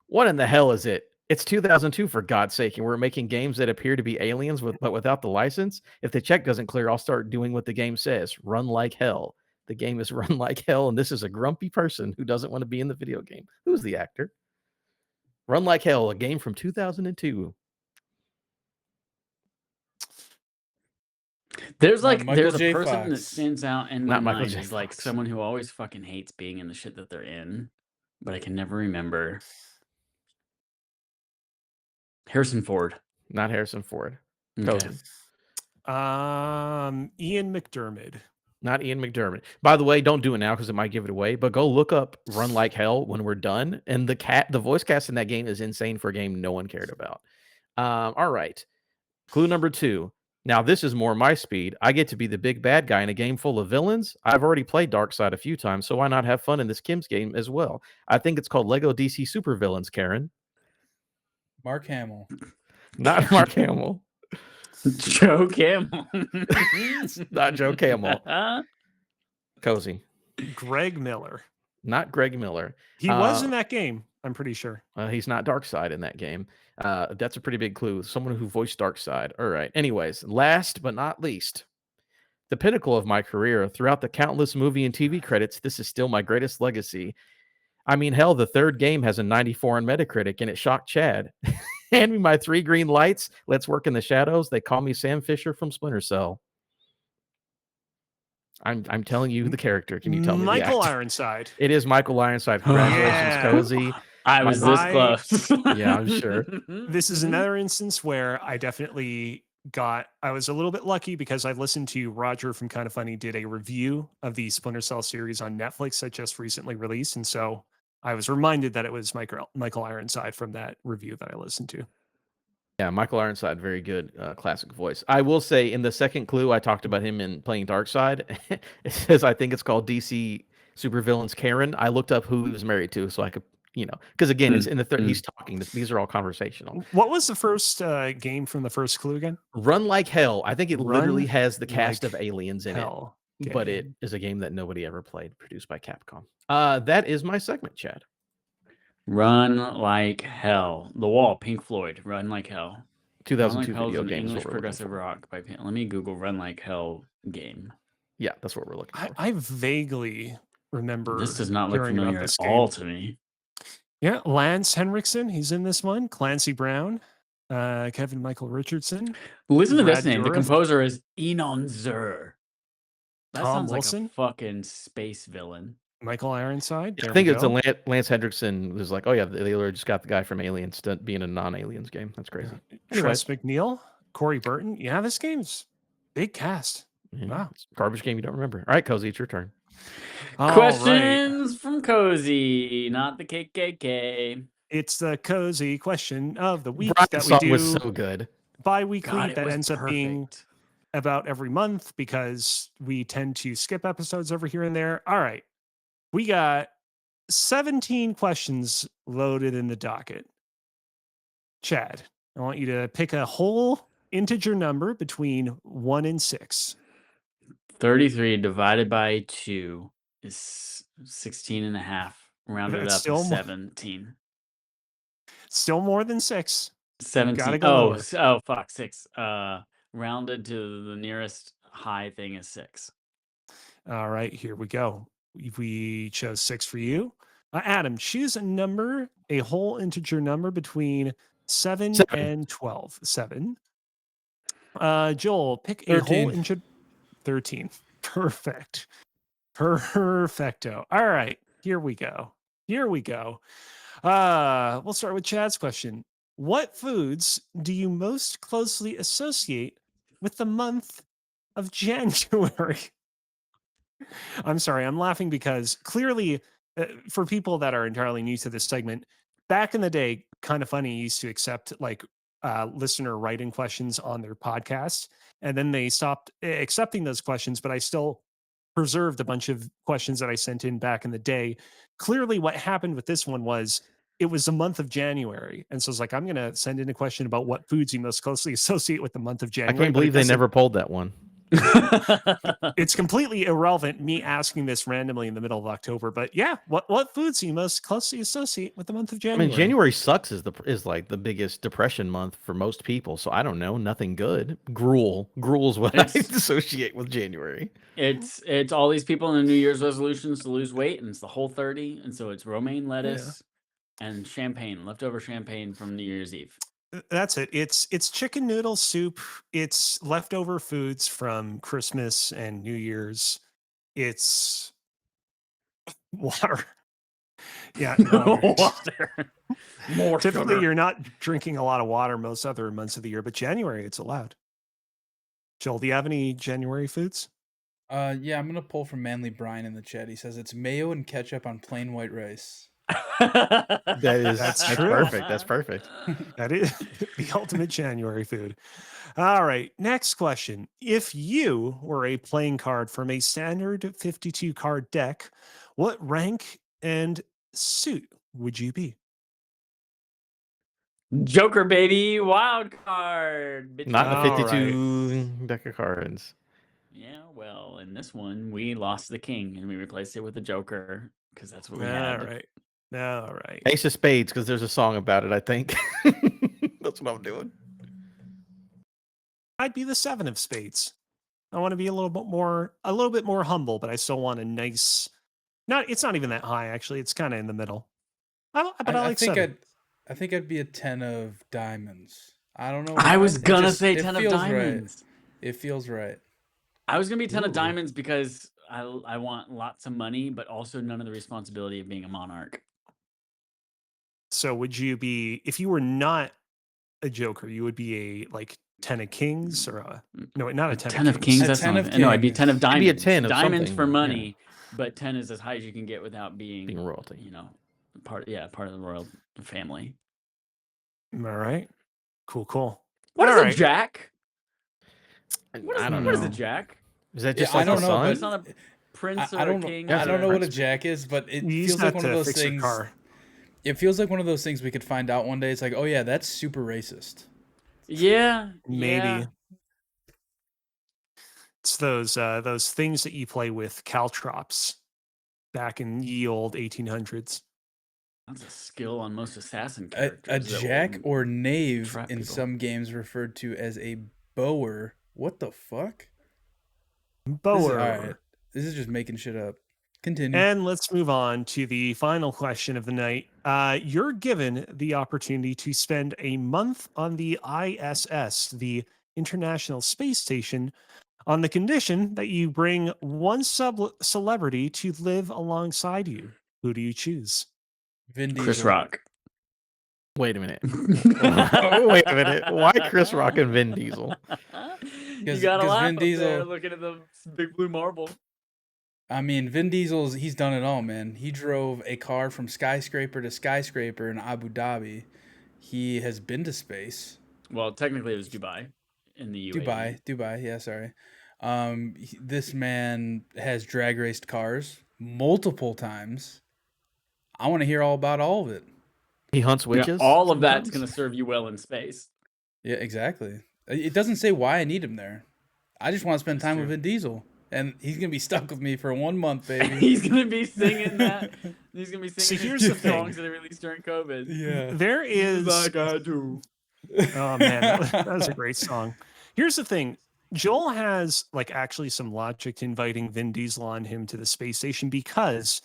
What in the hell is it? It's 2002, for God's sake, and we're making games that appear to be aliens but without the license. If the check doesn't clear, I'll start doing what the game says. Run like hell. The game is Run Like Hell, and this is a grumpy person who doesn't want to be in the video game. Who's the actor? Run Like Hell, a game from 2002. There's a J. person Fox. that stands out in my Not Michael mind J. as like Fox. someone who always fucking hates being in the shit that they're in, but I can never remember. Harrison Ford. Not Harrison Ford. Okay. Cozy. Ian McDermott. Not Ian McDermott. By the way, don't do it now because it might give it away, but go look up Run Like Hell when we're done. And the voice cast in that game is insane for a game no one cared about. All right. Clue number 2. Now, this is more my speed. I get to be the big bad guy in a game full of villains. I've already played Darkseid a few times, so why not have fun in this Kim's game as well? I think it's called Lego DC Supervillains, Karen. Mark Hamill. Not Mark Hamill. Joe Camel. Not Joe Camel. Cozy. Greg Miller. Not Greg Miller. He was in that game, I'm pretty sure. He's not Darkseid in that game. That's a pretty big clue. Someone who voiced Darkseid. All right. Anyways, last but not least, the pinnacle of my career. Throughout the countless movie and TV credits, this is still my greatest legacy. I mean, hell, the third game has a 94 on Metacritic, and it shocked Chad. Hand me my 3 green lights. Let's work in the shadows. They call me Sam Fisher from Splinter Cell. I'm telling you the character. Can you tell me? Michael Ironside. It is Michael Ironside. Congratulations, Yeah. Cozy. I was this close. Yeah, I'm sure. This is another instance where I was a little bit lucky because I listened to Roger from Kind of Funny did a review of the Splinter Cell series on Netflix that just recently released. And so I was reminded that it was Michael Ironside from that review that I listened to. Yeah, Michael Ironside, very good classic voice. I will say in the second clue, I talked about him in playing Darkseid. It says, I think it's called DC Supervillains Karen. I looked up who he was married to so I could, because again, it's in the third, he's talking. These are all conversational. What was the first game from the first clue again? Run Like Hell. I think it literally has the cast Like of aliens in Hell. but it game. is a game that nobody ever played, produced by Capcom. That is my segment, Chad. Run Like Hell. The Wall, Pink Floyd. Run Like Hell. 2002 Run Like Hell is video an game is English what we're looking progressive for. rock by Let me Google Run Like Hell game. Yeah, that's what we're looking for. I vaguely remember This does not look hearing familiar about at this all game. to me. Yeah, Lance Henriksen, he's in this one. Clancy Brown, Kevin Michael Richardson. Listen to this Brad name. The Dourif, composer is Enon Zur. That Tom sounds Wilson, like a fucking space villain. Michael Ironside. I There think we it's go. Lance Hendrickson was like, oh yeah, they literally just got the guy from Aliens being a non-Aliens game. That's crazy. Tress McNeil, Corey Burton. Yeah, this game's big cast. Yeah, Wow. it's a garbage game you don't remember. All right, Cozy, it's your turn. All Questions from Cozy, not the KKK. It's the cozy question of the week Brian's that we song do was so good. bi-weekly. God, it That was ends up being about every month because we tend to skip episodes over here and there. All right. We got 17 questions loaded in the docket. Chad, I want you to pick a whole integer number between 1 and 6. 33 divided by 2 is 16 and a half. Rounded That's up still to more- 17. Still more than 6. 17. Gotta go lower. Oh, fuck. 6. Rounded to the nearest high thing is 6. All right, here we go. We chose 6 for you. Adam, choose a number, a whole integer number between 7 and 12. 7. Joel, pick a 13. whole integer. 13. Perfect. Perfecto. All right, here we go. We'll start with Chad's question. What foods do you most closely associate with the month of January? I'm sorry, I'm laughing because clearly, for people that are entirely new to this segment, back in the day, Kind of Funny used to accept like listener writing questions on their podcast, and then they stopped accepting those questions, but I still preserved a bunch of questions that I sent in back in the day. Clearly, what happened with this one was it was the month of January. And so it's like, I'm going to send in a question about what foods you most closely associate with the month of January. I can't believe they never pulled that one. It's completely irrelevant, me asking this randomly in the middle of October. But yeah, what foods do you most closely associate with the month of January? I mean, January sucks is like the biggest depression month for most people. So I don't know, nothing good. Gruel's what I associate with January. It's all these people in the New Year's resolutions to lose weight, and it's the whole 30, and so it's romaine lettuce and champagne, leftover champagne from New Year's Eve. That's it. It's chicken noodle soup. It's leftover foods from Christmas and New Year's. It's water. Yeah, water. More Typically, sugar. you're not drinking a lot of water most other months of the year, but January it's allowed. Joel, do you have any January foods? Yeah, I'm gonna pull from Manly Brian in the chat. He says it's mayo and ketchup on plain white rice. That's true. Perfect. That's perfect. That is the ultimate January food. All right, next question. If you were a playing card from a standard 52 card deck, what rank and suit would you be? Joker, baby, wild card. Bitch. Not All a 52 deck of cards. Yeah, well, in this one, we lost the king and we replaced it with the Joker because that's what we All had. right. All right. Ace of Spades, because there's a song about it, I think. That's what I'm doing. I'd be the 7 of spades. I want to be a little bit more humble, but I still want a nice. It's not even that high actually. It's kind of in the middle. I like think 7. I think I'd be a 10 of diamonds. I don't know. I was It gonna just- say it 10 of feels right. diamonds. It feels right. I was gonna be 10 of Ooh. diamonds because I want lots of money, but also none of the responsibility of being a monarch. So would you be, if you were not a Joker, you would be a like 10 of kings or a no, not a 10 of kings. A That's 10 not. of No, I'd be kings. 10 of I'd diamonds. be a 10 of diamonds something, for yeah. money, but 10 is as high as you can get without being royalty. You know, part of the royal family. All right. Cool. What All is right. a jack? I don't What is know. a jack? Is that Yeah, just I like don't a know, sun? but It's not a prince or I a don't king. know. I Yeah, don't know what a prince. jack is, but it You use feels like that one of to those fix your things. car. It feels like one of those things we could find out one day. It's like, oh yeah, that's super racist. Yeah, Maybe. yeah. It's those things that you play with caltrops back in ye old 1800s. That's a skill on most assassin A characters. jack or knave trap in people. some games referred to as a bower. What the fuck? Bower. All right. This is just making shit up. Continue. And let's move on to the final question of the night. You're given the opportunity to spend a month on the ISS, the International Space Station, on the condition that you bring one celebrity to live alongside you. Who do you choose? Vin Diesel. Chris Rock. Wait a minute. Wait a minute. Why Chris Rock and Vin Diesel? You gotta laugh Vin up Diesel, there looking at the big blue marble. I mean, Vin Diesel's, he's done it all, man. He drove a car from skyscraper to skyscraper in Abu Dhabi. He has been to space. Well, technically it was Dubai in the UAE. Dubai, yeah, sorry. This man has drag raced cars multiple times. I want to hear all about all of it. He hunts witches? Yeah, all of that's going to serve you well in space. Yeah, exactly. It doesn't say why I need him there. I just want to spend time with Vin Diesel. And he's going to be stuck with me for 1 month, baby. He's going to be singing that. He's going to be singing here's the songs that he released during COVID. Yeah. There is... Like I do. Oh, man. That was a great song. Here's the thing. Joel has like actually some logic to inviting Vin Diesel on him to the space station, because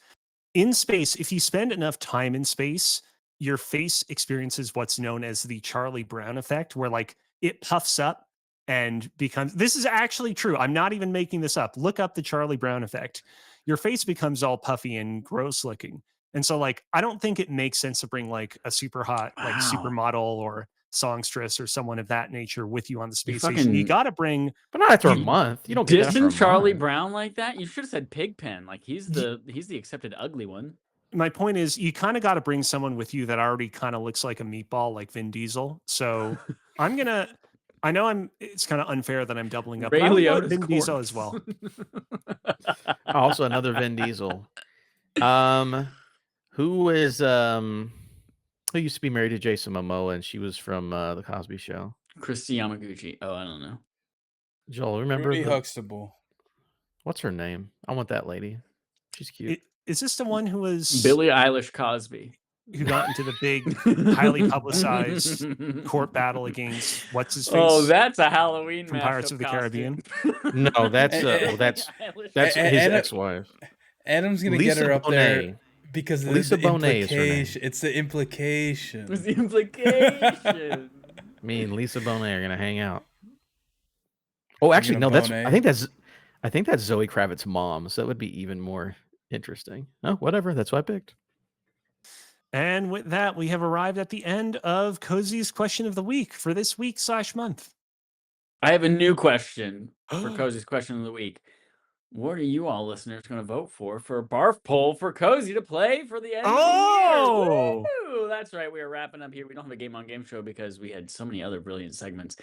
in space, if you spend enough time in space, your face experiences what's known as the Charlie Brown effect, where like it puffs up and becomes, this is actually true. I'm not even making this up. Look up the Charlie Brown effect. Your face becomes all puffy and gross looking. And so like, I don't think it makes sense to bring like a super hot, like supermodel or songstress or someone of that nature with you on the space station. You got to bring, but not after a month. You don't get dissing Charlie Brown like that. You should have said Pigpen. Like he's the accepted ugly one. My point is, you kind of got to bring someone with you that already kind of looks like a meatball, like Vin Diesel. So I know it's kind of unfair that I'm doubling up. But I would go Vin Diesel as well. Also another Vin Diesel. Who used to be married to Jason Momoa, and she was from the Cosby Show? Christy Yamaguchi. Oh, I don't know. Joel, remember Huxtable. What's her name? I want that lady. She's cute. Is this the one who was Billie Eilish Cosby, who got into the big, highly publicized court battle against what's his face? Oh, that's a Halloween from Pirates of the Caribbean. No, that's his ex-wife. Adam's gonna get her up there because of Lisa the Bonet is her name. implication. It's the implication. It's the implication. Me and Lisa Bonet are gonna hang out. Oh, actually, no. I think that's Zoe Kravitz's mom. So that would be even more interesting. Oh, whatever. That's what I picked. And with that, we have arrived at the end of Cozy's question of the week for this week / month. I have a new question for Cozy's question of the week. What are you all listeners going to vote for a barf poll for Cozy to play for the end of the year? Woo! That's right. We are wrapping up here. We don't have a Game on Game show because we had so many other brilliant segments.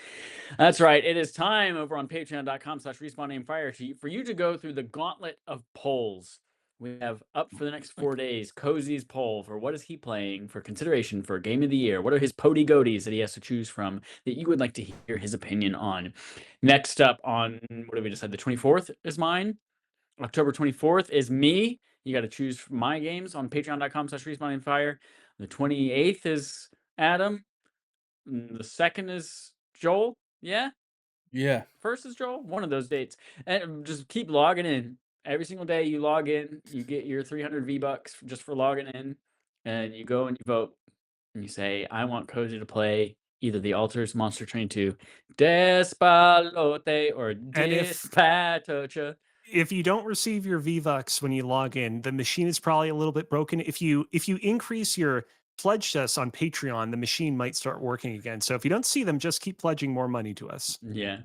That's right. It is time over on patreon.com/respawn-aim-fire for you to go through the gauntlet of polls. We have up for the next 4 days Cozy's poll for what is he playing for consideration for Game of the Year. What are his pody goaties that he has to choose from that you would like to hear his opinion on? Next up on, what did we decide? The 24th is mine. October 24th is me. You got to choose my games on patreon.com/respawn-aim-fire. The 28th is Adam. The 2nd is Joel. Yeah? Yeah. First is Joel. One of those dates. And just keep logging in. Every single day you log in, you get your 300 V-Bucks just for logging in, and you go and you vote, and you say, I want Cozy to play either the Altars, Monster Train 2, Despalote, or Dispatocha. If you don't receive your V-Bucks when you log in, the machine is probably a little bit broken. If you increase your pledge to us on Patreon, the machine might start working again. So if you don't see them, just keep pledging more money to us. Yeah.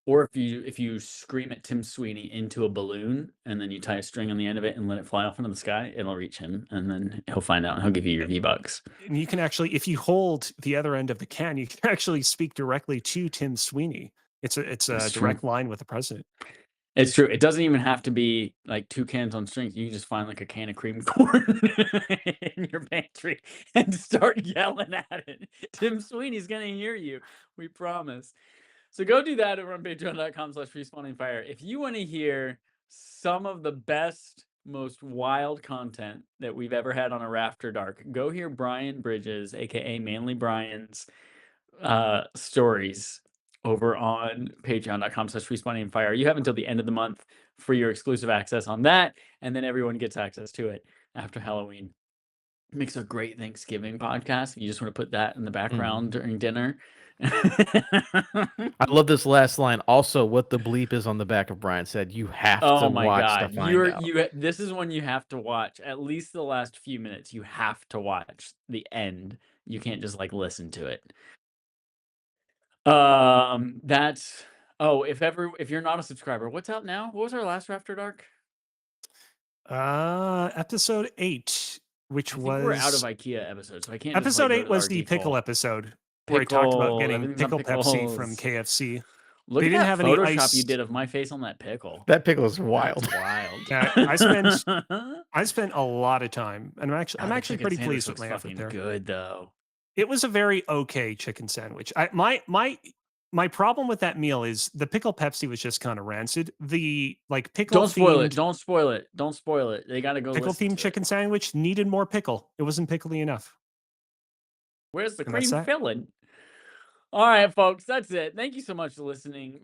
Or if you scream at Tim Sweeney into a balloon and then you tie a string on the end of it and let it fly off into the sky, it'll reach him and then he'll find out and he'll give you your V-Bucks. And you can actually, if you hold the other end of the can, you can actually speak directly to Tim Sweeney. It's a direct line with the president. It's true. It doesn't even have to be like 2 cans on strings. You can just find like a can of cream corn in your pantry and start yelling at it. Tim Sweeney's going to hear you. We promise. So go do that over on patreon.com/respawningfire. If you want to hear some of the best, most wild content that we've ever had on a Rafter Dark, go hear Brian Bridges, aka Manly Brian's stories over on patreon.com/respawningfire. You have until the end of the month for your exclusive access on that, and then everyone gets access to it after Halloween. It makes a great Thanksgiving podcast. If you just want to put that in the background during dinner. I love this last line. Also, what the bleep is on the back of Brian said. You have to watch to find out. This is one you have to watch. At least the last few minutes, you have to watch the end. You can't just like listen to it. That's if you're not a subscriber, what's out now? What was our last Rafter Dark? Episode 8, which was we're out of IKEA episodes, so I can't. Episode just, 8 was the pickle episode where he talked about getting pickle Pepsi from KFC. Look at that Photoshop you did of my face on that pickle. That pickle is wild. That's wild. Yeah, I spent a lot of time, and I'm actually pretty pleased with my effort there. Good though. It was a very okay chicken sandwich. My problem with that meal is the pickle Pepsi was just kind of rancid. The like pickle. Don't spoil it. Don't spoil it. Don't spoil it. They got to go. Pickle themed chicken sandwich needed more pickle. It wasn't pickly enough. Where's the cream filling? All right, folks, that's it. Thank you so much for listening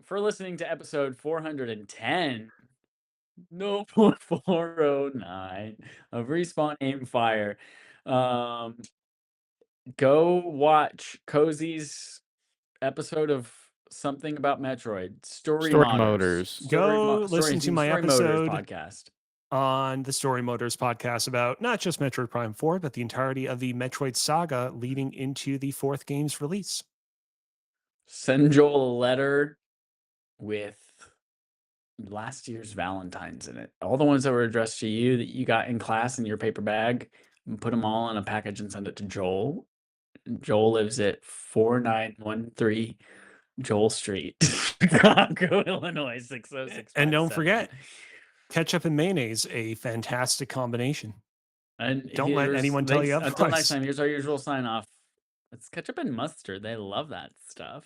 to episode 410. No 409 of Respawn Aim Fire. Go watch Cozy's episode of something about Metroid. Story Motors. Go listen to my episode podcast on the Story Motors podcast about not just Metroid Prime 4, but the entirety of the Metroid saga leading into the 4th game's release. Send Joel a letter with last year's Valentine's in it. All the ones that were addressed to you that you got in class in your paper bag, and put them all in a package and send it to Joel. Joel lives at 4913 Joel Street, Chicago, Illinois 60657. And don't forget, ketchup and mayonnaise, a fantastic combination. And don't let anyone tell you otherwise. Until next time, here's our usual sign off. It's ketchup and mustard. They love that stuff.